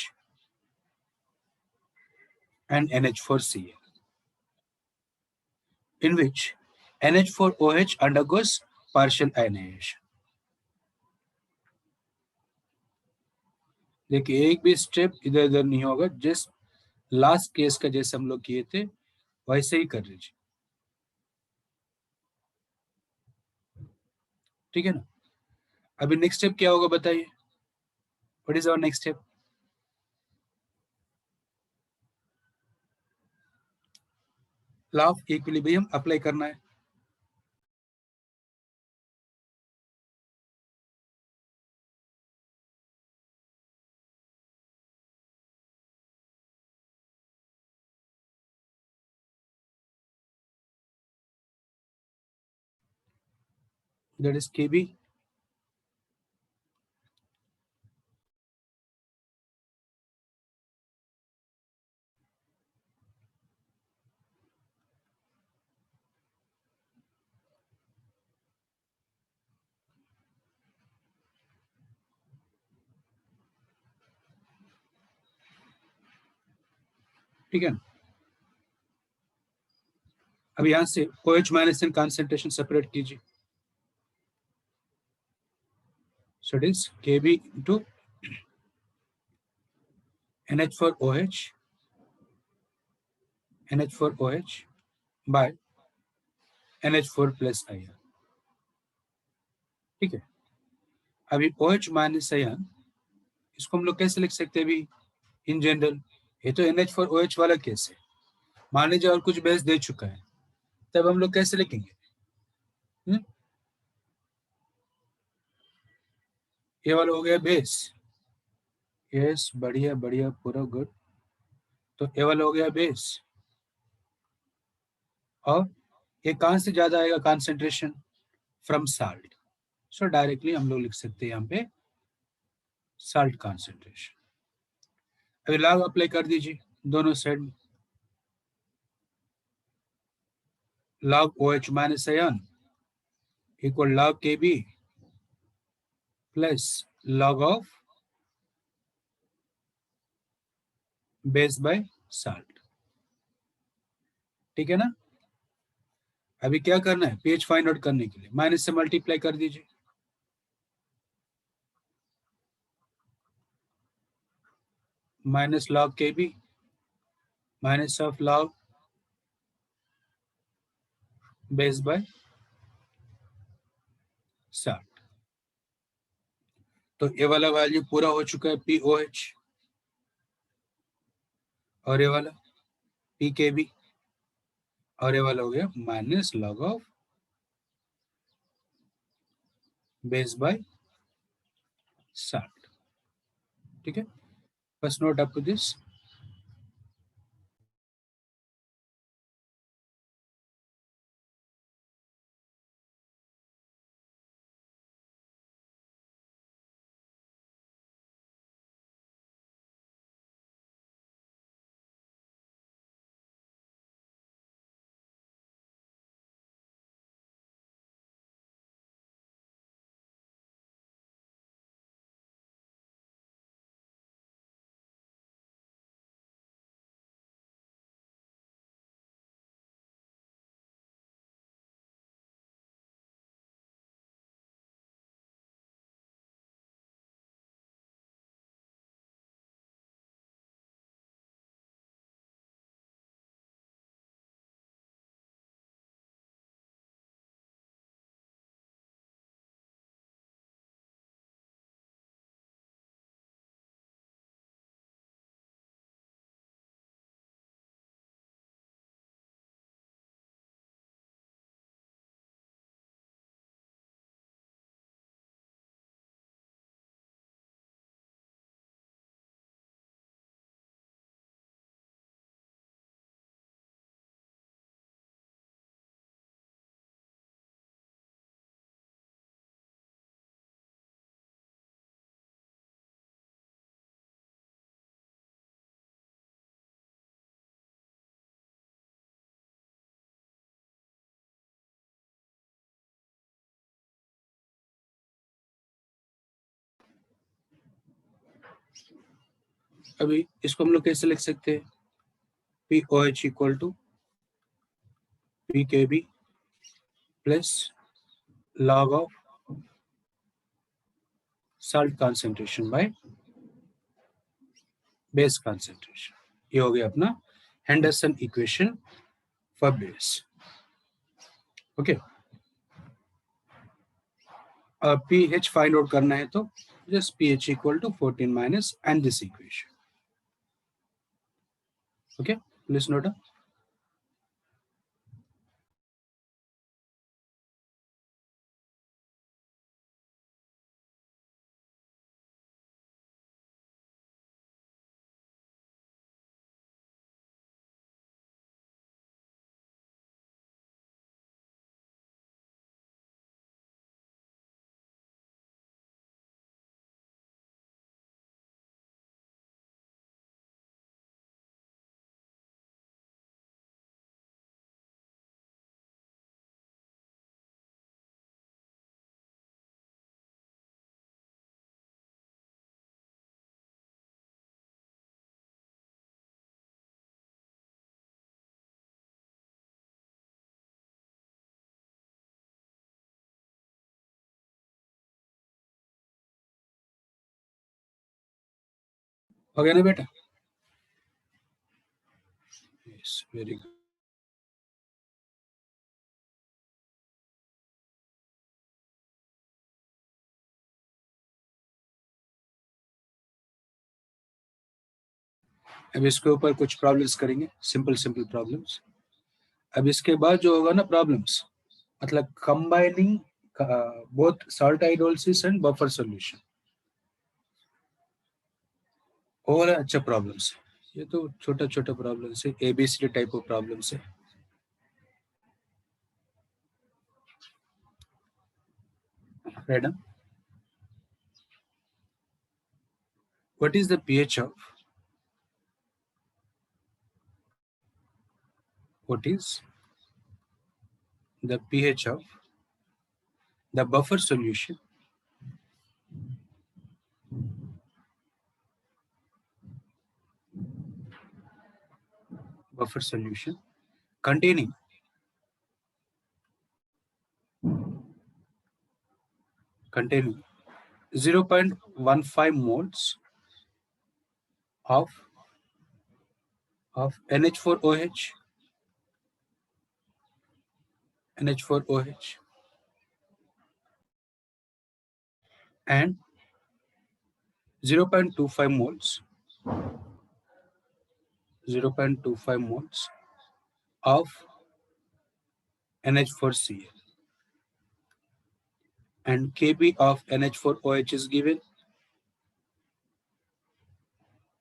and NH4Cl, in which NH4OH undergoes partial ionization. देखिए एक भी स्टेप इधर उधर नहीं होगा, जस्ट लास्ट केस का जैसे हम लोग किए थे वैसे ही कर लीजिए, ठीक है ना। अभी नेक्स्ट स्टेप क्या होगा बताइए, what is our next step? Law of equilibrium apply करना है। दैट इज Kb ठीक है। अब यहां से OH minus ion concentration separate कीजिए, so it is Kb into NH4OH by NH4 plus ion, ठीक है। अभी OH माइनस आयन इसको हम लोग कैसे लिख सकते हैं अभी इन जनरल, ये तो NH4OH वाला केस है, मान लीजिए और कुछ बेस दे चुका है, तब हम लोग कैसे लिखेंगे? ये वाला हो गया बेस, यस बढ़िया बढ़िया पूरा गुड। तो ये वाला हो गया बेस, और ये कहां से ज्यादा आएगा concentration? From salt, so directly हम लोग लिख सकते हैं यहाँ पे साल्ट कॉन्सेंट्रेशन। अभी लॉग अप्लाई कर दीजिए दोनों side, log OH minus ion equal log Kb plus log of base by salt, ठीक है ना। अभी क्या करना है, pH फाइंड आउट करने के लिए माइनस से मल्टीप्लाई कर दीजिए, minus log Kb minus of log base by salt। तो ये वाला वैल्यू पूरा हो चुका है POH, और ये वाला PKb, और ये वाला हो गया minus log of base by salt, ठीक है। बस नोट अप टू दिस। अभी इसको हम लोग कैसे लिख सकते हैं? P O H equal to P K B plus log of salt concentration by base concentration. ये हो गया अपना Henderson equation for base. Okay, अब pH फाइंड आउट करना है तो just pH equal to 14 minus and this equation. Okay, please note. हो गया ना बेटा? Yes, very good. अब इसके ऊपर कुछ प्रॉब्लम्स करेंगे, सिंपल सिंपल प्रॉब्लम्स. अब इसके बाद जो होगा ना प्रॉब्लम्स, मतलब combining both salt hydrolysis and buffer solution, और अच्छा प्रॉब्लम्स. ये तो छोटा छोटा प्रॉब्लम्स है, एबीसीडी टाइप ऑफ प्रॉब्लम्स है. Madam, what is the pH of what is the pH of the buffer solution containing 0.15 moles of NH4OH and 0.25 moles 0.25 moles of NH4Cl, and Kb of NH4OH is given,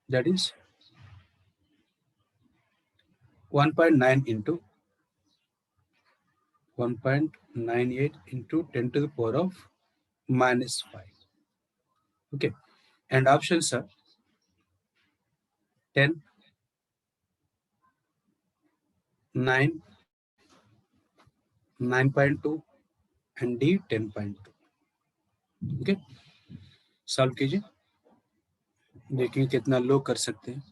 that is 1.9 into 1.98 into 10 to the power of minus 5. Okay, and options are 10, 9, 9.2 and D 10.2. Okay, solve कीजिए, देखिए कितना लो कर सकते हैं.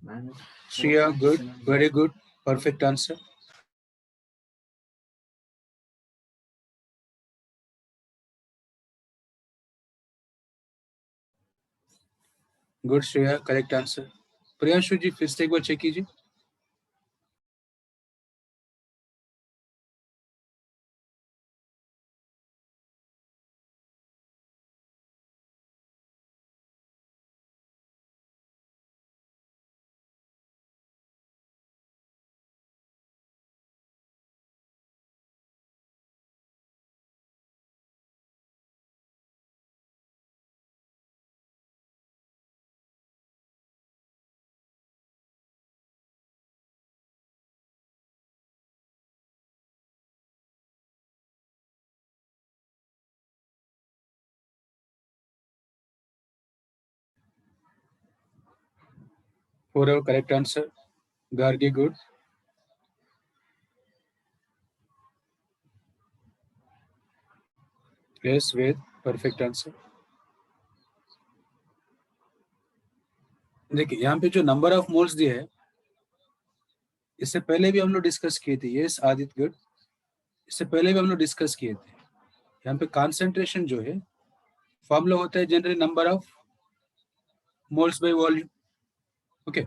Shreya, good, very good, perfect answer. Good Shreya, correct answer. Priyanshu ji फिर से एक बार चेक कीजिए. For our correct answer, Gargi, good. Yes, Ved, perfect answer. देखिए यहाँ पे जो नंबर ऑफ मोल्स दिए है, इससे पहले भी हम लोग डिस्कस किए थे. Yes Aditya, good. इससे पहले भी हम लोग डिस्कस किए थे. यहाँ पे कॉन्सेंट्रेशन जो है फॉर्मूला होता है generally number of moles by volume. Okay,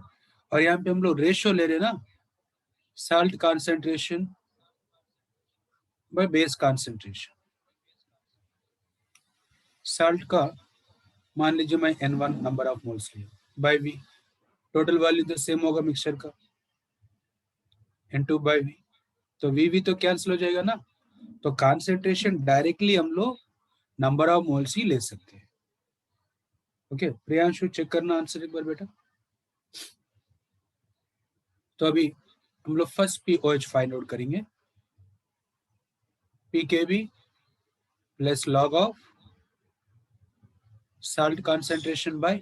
और यहाँ पे हम लोग रेशियो ले रहे हैं ना, salt concentration by base concentration. Salt का मान लीजिए मैं N1 नंबर ऑफ मोल्स लिया बाय V, टोटल वैल्यू तो सेम होगा मिक्सचर का, N2 बाय V. तो VV तो कैंसिल हो जाएगा ना, तो कॉन्सेंट्रेशन डायरेक्टली हम लोग नंबर ऑफ मोल्स ही ले सकते हैं. ओके, प्रियांशु चेक करना आंसर एक बार बेटा. तो अभी हम लोग फर्स्ट POH फाइंड आउट करेंगे. PKB plus log of salt concentration by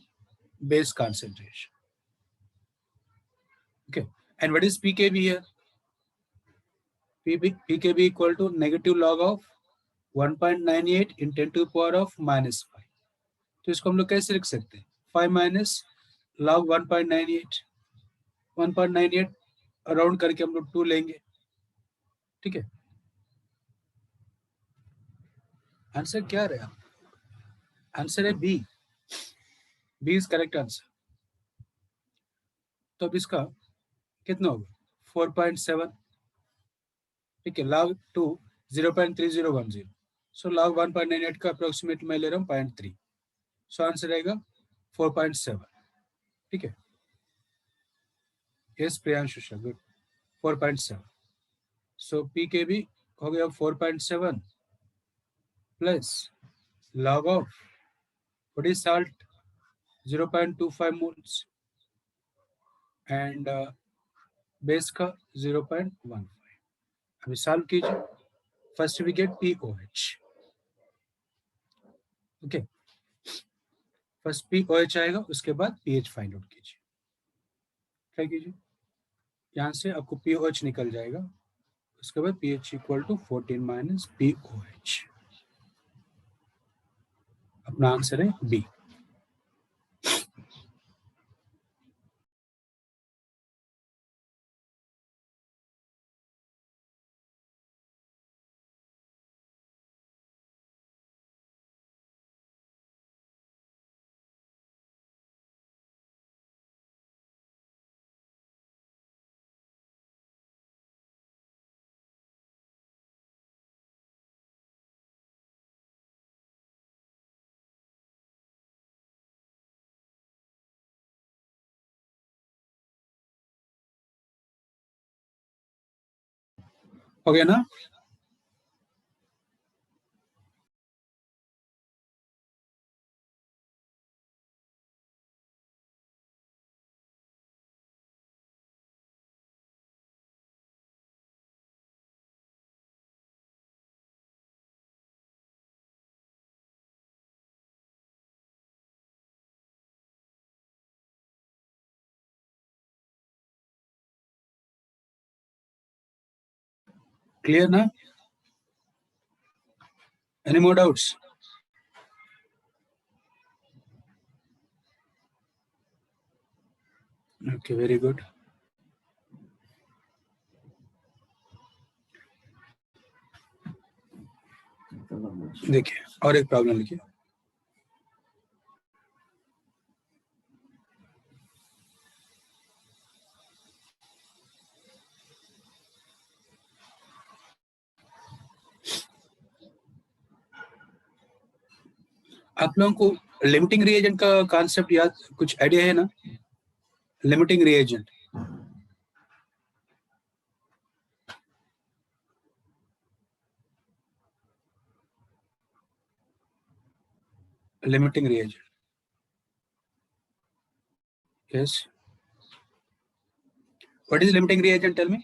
base concentration. Okay, and what is PKB here? PKB equal to negative log of 1.98 in 10 to the power of -5. तो इसको हम लोग कैसे लिख सकते हैं? 5 minus log 1.98. 1.98 अराउंड करके हम लोग 2 लेंगे. ठीक है, आंसर क्या रहा? आंसर है B. B is correct answer. तो अब इसका कितना होगा? 4.7. ठीक है, log 2 0.3010. सो log 1.98 का अप्रोक्सीमेट मैं ले रहा हूँ 0.3. सो आंसर रहेगा 4.7. ठीक है, yes Priyanshu Shah, good. 4.7. So P K भी हो गया 4.7 plus log of what is salt 0.25 moles and base का 0.15. अभी सॉल्व कीजिए. First we get POH. Okay, first POH आएगा, उसके बाद pH फाइंड आउट कीजिए. ट्राई कीजिए. यहाँ से आपको POH निकल जाएगा, उसके बाद pH equal to 14 minus POH. अपना आंसर है बी. हो गया ना? क्लियर ना? Any more doubts? Okay, very good. देखिए और एक प्रॉब्लम लिखिए। आप लोगों को लिमिटिंग रिएजेंट का कॉन्सेप्ट याद, कुछ आइडिया है ना? Limiting reagent, limiting reagent, yes. What is limiting reagent, tell me.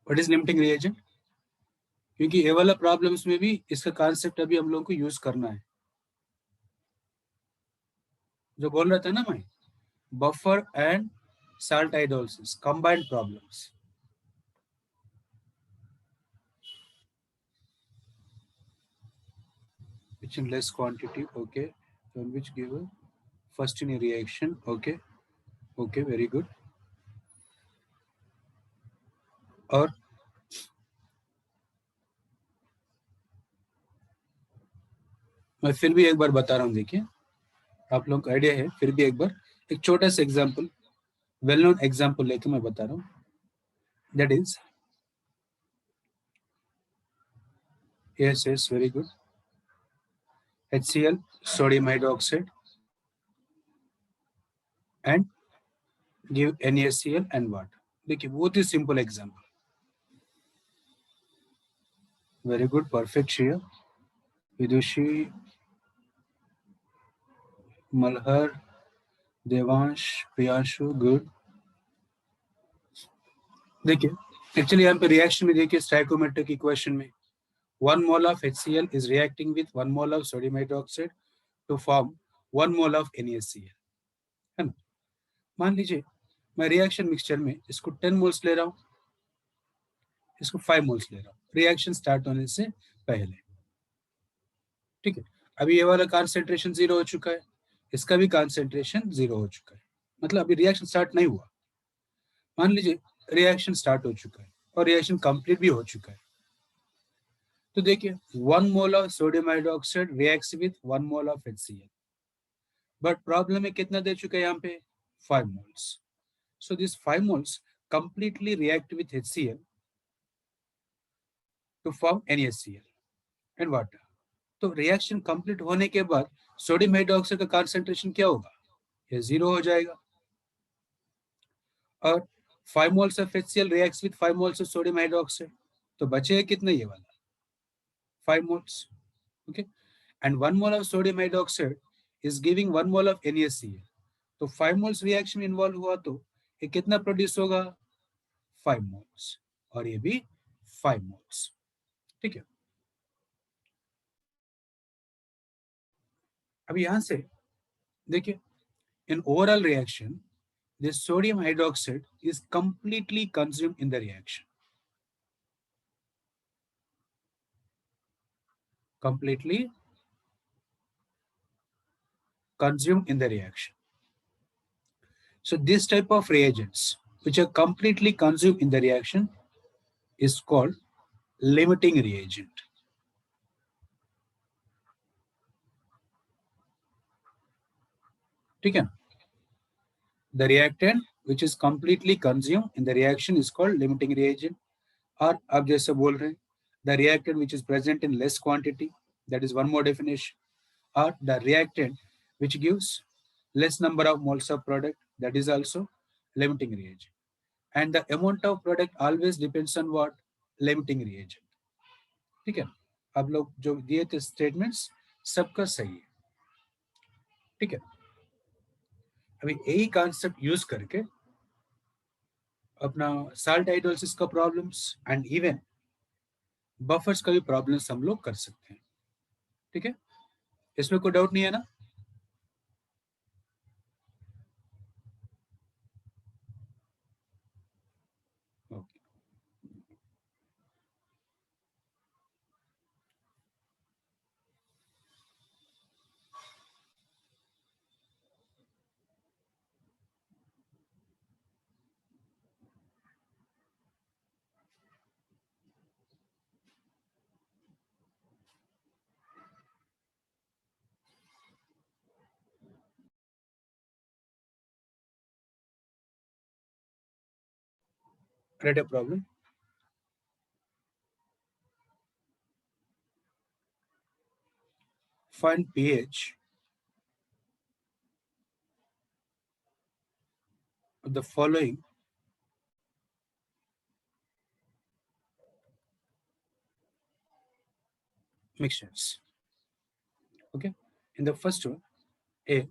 What is limiting reagent? क्योंकि ये वाला प्रॉब्लम्स में भी इसका कॉन्सेप्ट अभी हम लोगों को यूज करना है। जो बोल रहा था ना मैं, buffer and salt hydrolysis combined problems, which in less quantity, okay, and which give a first in a reaction, okay, okay, very good. और मैं फिर भी एक बार बता रहा हूँ, देखिए आप लोगों को आइडिया है, फिर भी एक बार एक छोटा सा एग्जांपल, वेल नोन एग्जांपल लेके मैं बता रहा हूँ। That is, yes yes, very good, HCl, sodium hydroxide, and give NaCl and water. देखिए बहुत ही simple example, very good, perfect Shreya, Vidushi, Malhar, Devansh, Priyanshu, good. देखिए एक्चुअली यहाँ पे रिएक्शन में देखिए स्टाइकोमेट्रिक इक्वेशन में 1 mole of HCl is reacting with 1 mole of sodium hydroxide to form 1 mole of NaCl, है ना? मान लीजिए मैं रिएक्शन मिक्सचर में इसको 10 मोल्स ले रहा हूँ, इसको 5 मोल्स ले रहा हूँ रिएक्शन स्टार्ट होने से पहले, ठीक है। अभी ये वाला कॉन्सेंट्रेशन 0 हो चुका है, इसका भी कॉन्सेंट्रेशन 0 हो चुका है, मतलब अभी रिएक्शन स्टार्ट नहीं हुआ। मान लीजिए रिएक्शन स्टार्ट हो चुका है और रिएक्शन कंप्लीट भी हो चुका है, तो देखिए 1 mole of sodium hydroxide reacts with 1 mole of HCl, but problem में कितना दे चुका है यहाँ पे, 5 moles. So this 5 moles completely react with HCl to form NaCl and water. तो रिएक्शन कंप्लीट होने के बाद सोडियम हाइड्रोक्साइड का कॉन्सेंट्रेशन क्या होगा, ये 0 हो जाएगा, और 5 moles of HCl reacts with 5 moles of sodium hydroxide, तो बचेगा कितना, ये वाला 5 moles, okay, and 1 mole of sodium hydroxide is giving 1 mole of NaCl, तो 5 moles रिएक्शन में इन्वॉल्व हुआ तो ये कितना प्रोड्यूस होगा, 5 moles, और ये भी 5 moles, ठीक है। अब यहां से देखिए in overall reaction this sodium hydroxide is completely consumed in the reaction, completely consumed in the reaction. So this type of reagents which are completely consumed in the reaction is called limiting reagent, ठीक है। The reactant which is completely consumed in the reaction is called limiting reagent, और आप जैसे बोल रहे हैं the reactant which is present in less quantity, that is one more definition, or the reactant which gives less number of moles of product, that is also limiting reagent, and the amount of product always depends on what, limiting reagent, ठीक है। आप लोग जो दिए थे statements सबका सही है, ठीक है। अभी यही कॉन्सेप्ट यूज करके अपना साल्ट हाइड्रोलिसिस का प्रॉब्लम्स एंड इवन बफर्स का भी प्रॉब्लम्स हम लोग कर सकते हैं, ठीक है। इसमें कोई डाउट नहीं है ना? Okay, Write a problem. Find pH of the following mixtures. Okay. In the first one, A.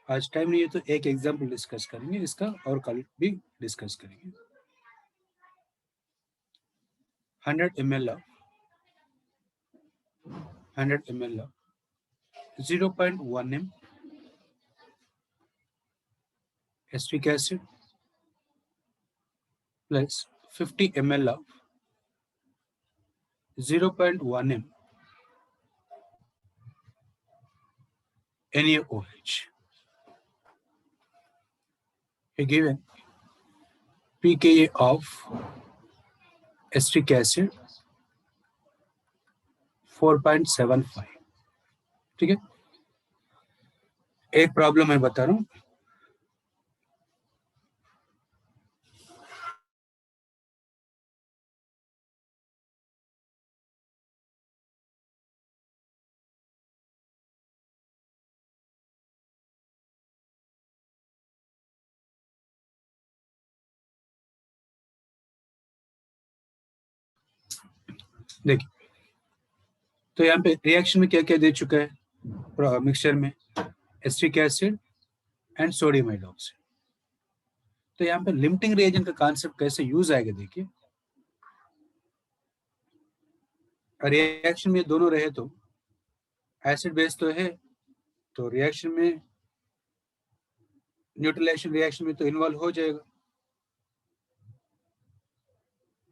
आज टाइम नहीं है तो एक एग्जाम्पल डिस्कस करेंगे इसका और कल भी डिस्कस करेंगे. 100 ml of 0.1 m acetic acid plus 50 ml of 0.1 m NaOH. A given pKa of acetic acid 4.75. ठीक है. एक प्रॉब्लम मैं बता रहा हूं. देखिए तो यहाँ पे रिएक्शन में क्या क्या दे चुका है मिक्सचर में, acetic acid and sodium hydroxide. तो यहाँ पे लिमिटिंग रिएजेंट का कॉन्सेप्ट कैसे यूज आएगा देखिए. रिएक्शन में दोनों रहे तो एसिड बेस तो है, तो रिएक्शन में न्यूट्रलाइजेशन रिएक्शन में तो इन्वॉल्व हो जाएगा,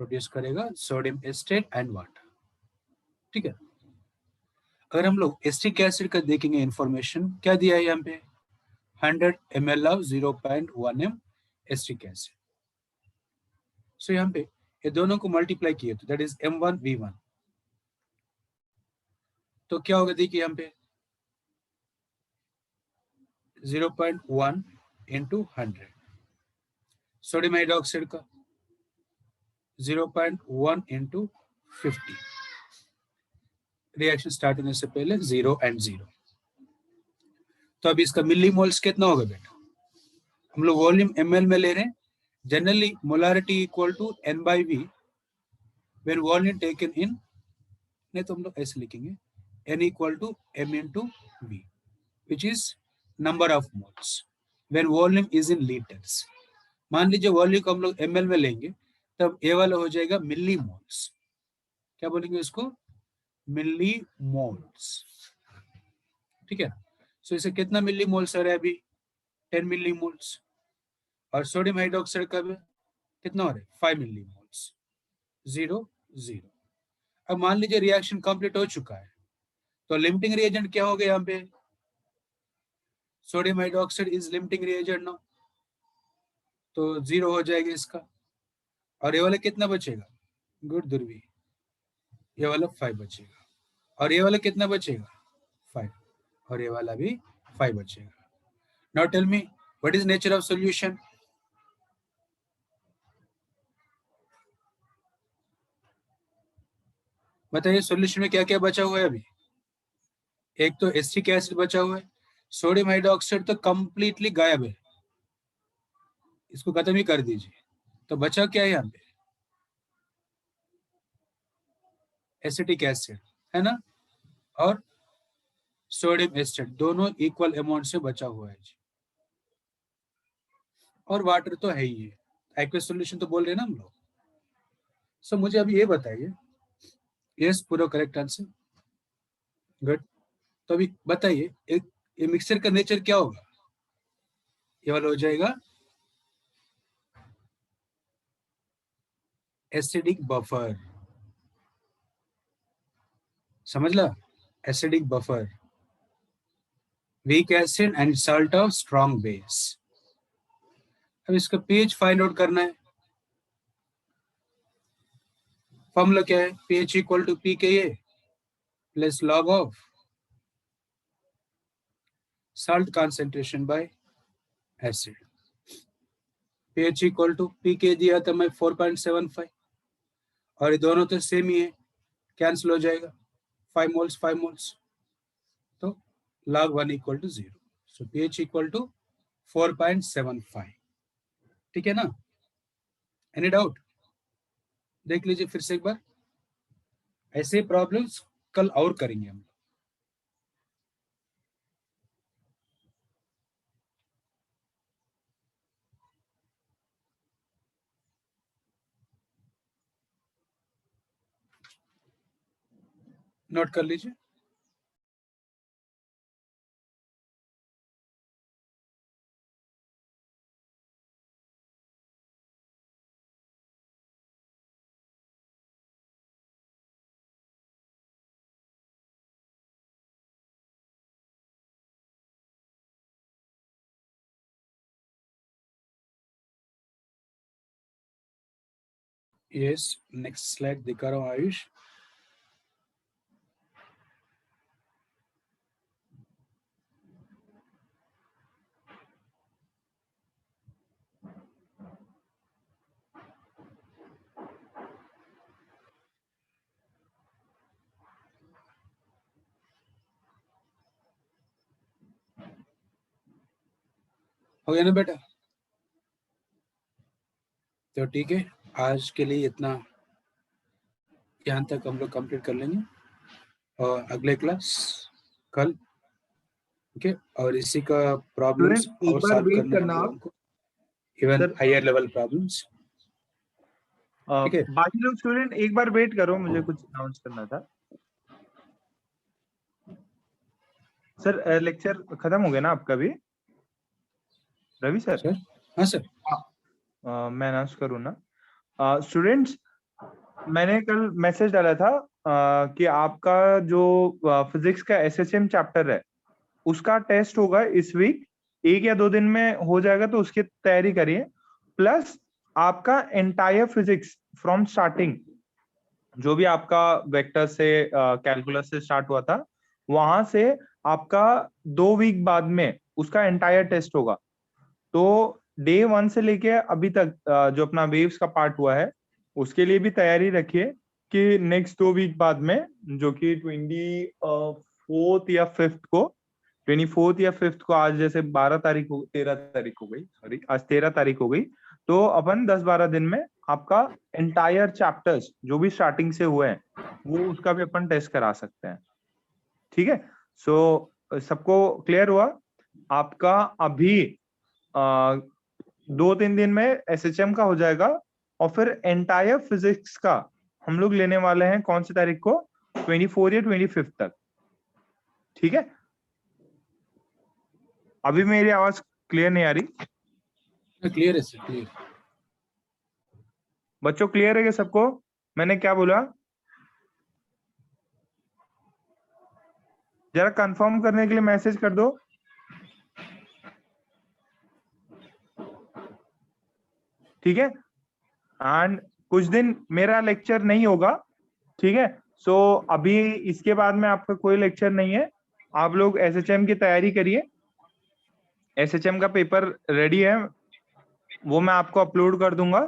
प्रोड्यूस करेगा सोडियम एस्टेट एंड वाटर. ठीक है. अगर हम लोग एसिटिक एसिड का देखेंगे इंफॉर्मेशन क्या दिया है यहाँ पे, 100 ml of 0.1 m acetic acid. So यहाँ पे ये दोनों को मल्टीप्लाई किए तो दैट इज M1V1. तो क्या होगा देखिए यहाँ पे 0.1 into 100. सोडियम हाइड्रोक्साइड का 0.1 into 50. रिएक्शन स्टार्ट होने से पहले 0 and 0. तो अब इसका मिली मोल्स कितना होगा बेटा, हम लोग वॉल्यूम ml में ले रहे हैं. Generally molarity equal to N/V when volume taken in, नहीं तो हम लोग ऐसे लिखेंगे N equal to M into V, which is number of moles when volume is in liters. मान लीजिए वॉल्यूम को हम लोग ml में लेंगे तब ये वाला हो जाएगा मिली मोल्स. क्या बोलेंगे इसको, मिली मोल्स. ठीक है. सो इसे कितना मिली मोल्स आ रहा है अभी, 10 मिली मोल्स. और सोडियम हाइड्रोक्साइड का भी कितना हो रहा है, 5 मिली मोल्स. 0 0. अब मान लीजिए रिएक्शन कंप्लीट हो चुका है तो लिमिटिंग रिएजेंट क्या हो गया यहाँ पे, sodium hydroxide is limiting reagent no, तो 0 हो जाएगा इसका. और ये वाला कितना बचेगा, गुड ध्रुवी, ये वाला 5 बचेगा. और ये वाला कितना बचेगा, 5. और ये वाला भी 5 बचेगा. Now tell me what is nature of solution. बताइए सॉल्यूशन में क्या क्या बचा हुआ है अभी. एक तो एसिटिक एसिड बचा हुआ है, सोडियम हाइड्रोक्साइड तो कंप्लीटली गायब है, इसको खत्म ही कर दीजिए. तो बचा क्या है यहाँ पे, एसिटिक एसिड है ना, और सोडियम एस्टेट, दोनों इक्वल अमाउंट से बचा हुआ है जी. और वाटर तो है ही है, एक्वस सॉल्यूशन तो बोल रहे हैं ना हम लोग. सो मुझे अभी ये बताइए, यस पूरा करेक्ट आंसर, गुड. तो अभी बताइए एक ये मिक्सचर का नेचर क्या होगा, ये वाला हो जाएगा एसिडिक बफर. समझ ला, acidic buffer, weak acid and salt of strong base. अब इसका पीएच फाइंड आउट करना है. फॉर्मूला क्या है, pH equal to pKa plus log of salt concentration by acid. pH equal to P K दिया था मैं 4.75 और ये दोनों तो सेम ही है, कैंसिल हो जाएगा 5 मोल्स 5 मोल्स, तो log 1 equal to 0. So pH equal to 4.75. ठीक है ना? Any doubt? देख लीजिए फिर से एक बार, ऐसे प्रॉब्लम्स कल और करेंगे हम. नोट कर लीजिए. यस, नेक्स्ट स्लाइड दिखा रहा हूँ आयुष. हो गया ना बेटा? तो ठीक है, आज के लिए इतना, यहाँ तक हम लोग कंप्लीट कर लेंगे और अगले क्लास कल. ओके, और इसी का प्रॉब्लम्स स्टूडेंट एक और बार सॉल्व वेट करने हैं करना हम आप. लोगों को, even sir higher level problems. ठीक है, बाकी लोग स्टूडेंट एक बार वेट करो, मुझे कुछ अनाउंस करना था. सर लेक्चर खत्म हो गया ना आपका भी, रवि सर? सर. हाँ सर. मैं अनाउंस करूँ ना. स्टूडेंट्स, मैंने कल मैसेज डाला था कि आपका जो फिजिक्स का एसएचएम चैप्टर है उसका टेस्ट होगा इस वीक, 1 या 2 दिन में हो जाएगा, तो उसकी तैयारी करिए. प्लस आपका एंटायर फिजिक्स फ्रॉम स्टार्टिंग, जो भी आपका वेक्टर से कैलकुलस से स्टार्ट हुआ था, वहां से आपका 2 वीक बाद में उसका एंटायर टेस्ट होगा. तो डे 1 से लेके अभी तक जो अपना वेव्स का पार्ट हुआ है उसके लिए भी तैयारी रखिए कि नेक्स्ट 2 वीक बाद में, जो कि 24th या 5th को, 24th या 5th को, आज जैसे 13 तारीख हो गई, सॉरी आज 13 तारीख हो गई, तो अपन 10-12 दिन में आपका एंटायर चैप्टर्स जो भी स्टार्टिंग से हुए हैं वो उसका भी अपन टेस्ट करा सकते हैं. ठीक है? सो सबको क्लियर हुआ? आपका अभी 2-3 दिन में एसएचएम का हो जाएगा और फिर एंटायर फिजिक्स का हम लोग लेने वाले हैं कौन सी तारीख को? 24 या 25 तक. ठीक है? अभी मेरी आवाज क्लियर नहीं आ रही? क्लियर है सर, क्लियर. बच्चों क्लियर है क्या सबको मैंने क्या बोला? जरा कंफर्म करने के लिए मैसेज कर दो. ठीक है? एंड कुछ दिन मेरा लेक्चर नहीं होगा. ठीक है? सो अभी इसके बाद में आपका कोई लेक्चर नहीं है. आप लोग एसएचएम की तैयारी करिए. एसएचएम का पेपर रेडी है, वो मैं आपको अपलोड कर दूंगा.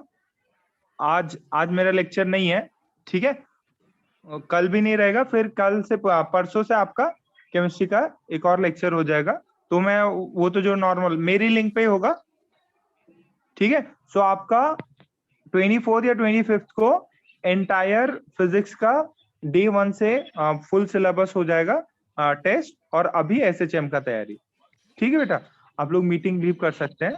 आज मेरा लेक्चर नहीं है. ठीक है? कल भी नहीं रहेगा, फिर कल से परसों से आपका केमिस्ट्री का एक और लेक्चर हो जाएगा. तो मैं वो तो जो नॉर्मल मेरी लिंक पे होगा. ठीक है? सो आपका 24 या 25 को एंटायर फिजिक्स का डे 1 से फुल सिलेबस हो जाएगा टेस्ट, और अभी एसएचएम का तैयारी. ठीक है बेटा? आप लोग मीटिंग लीव कर सकते हैं.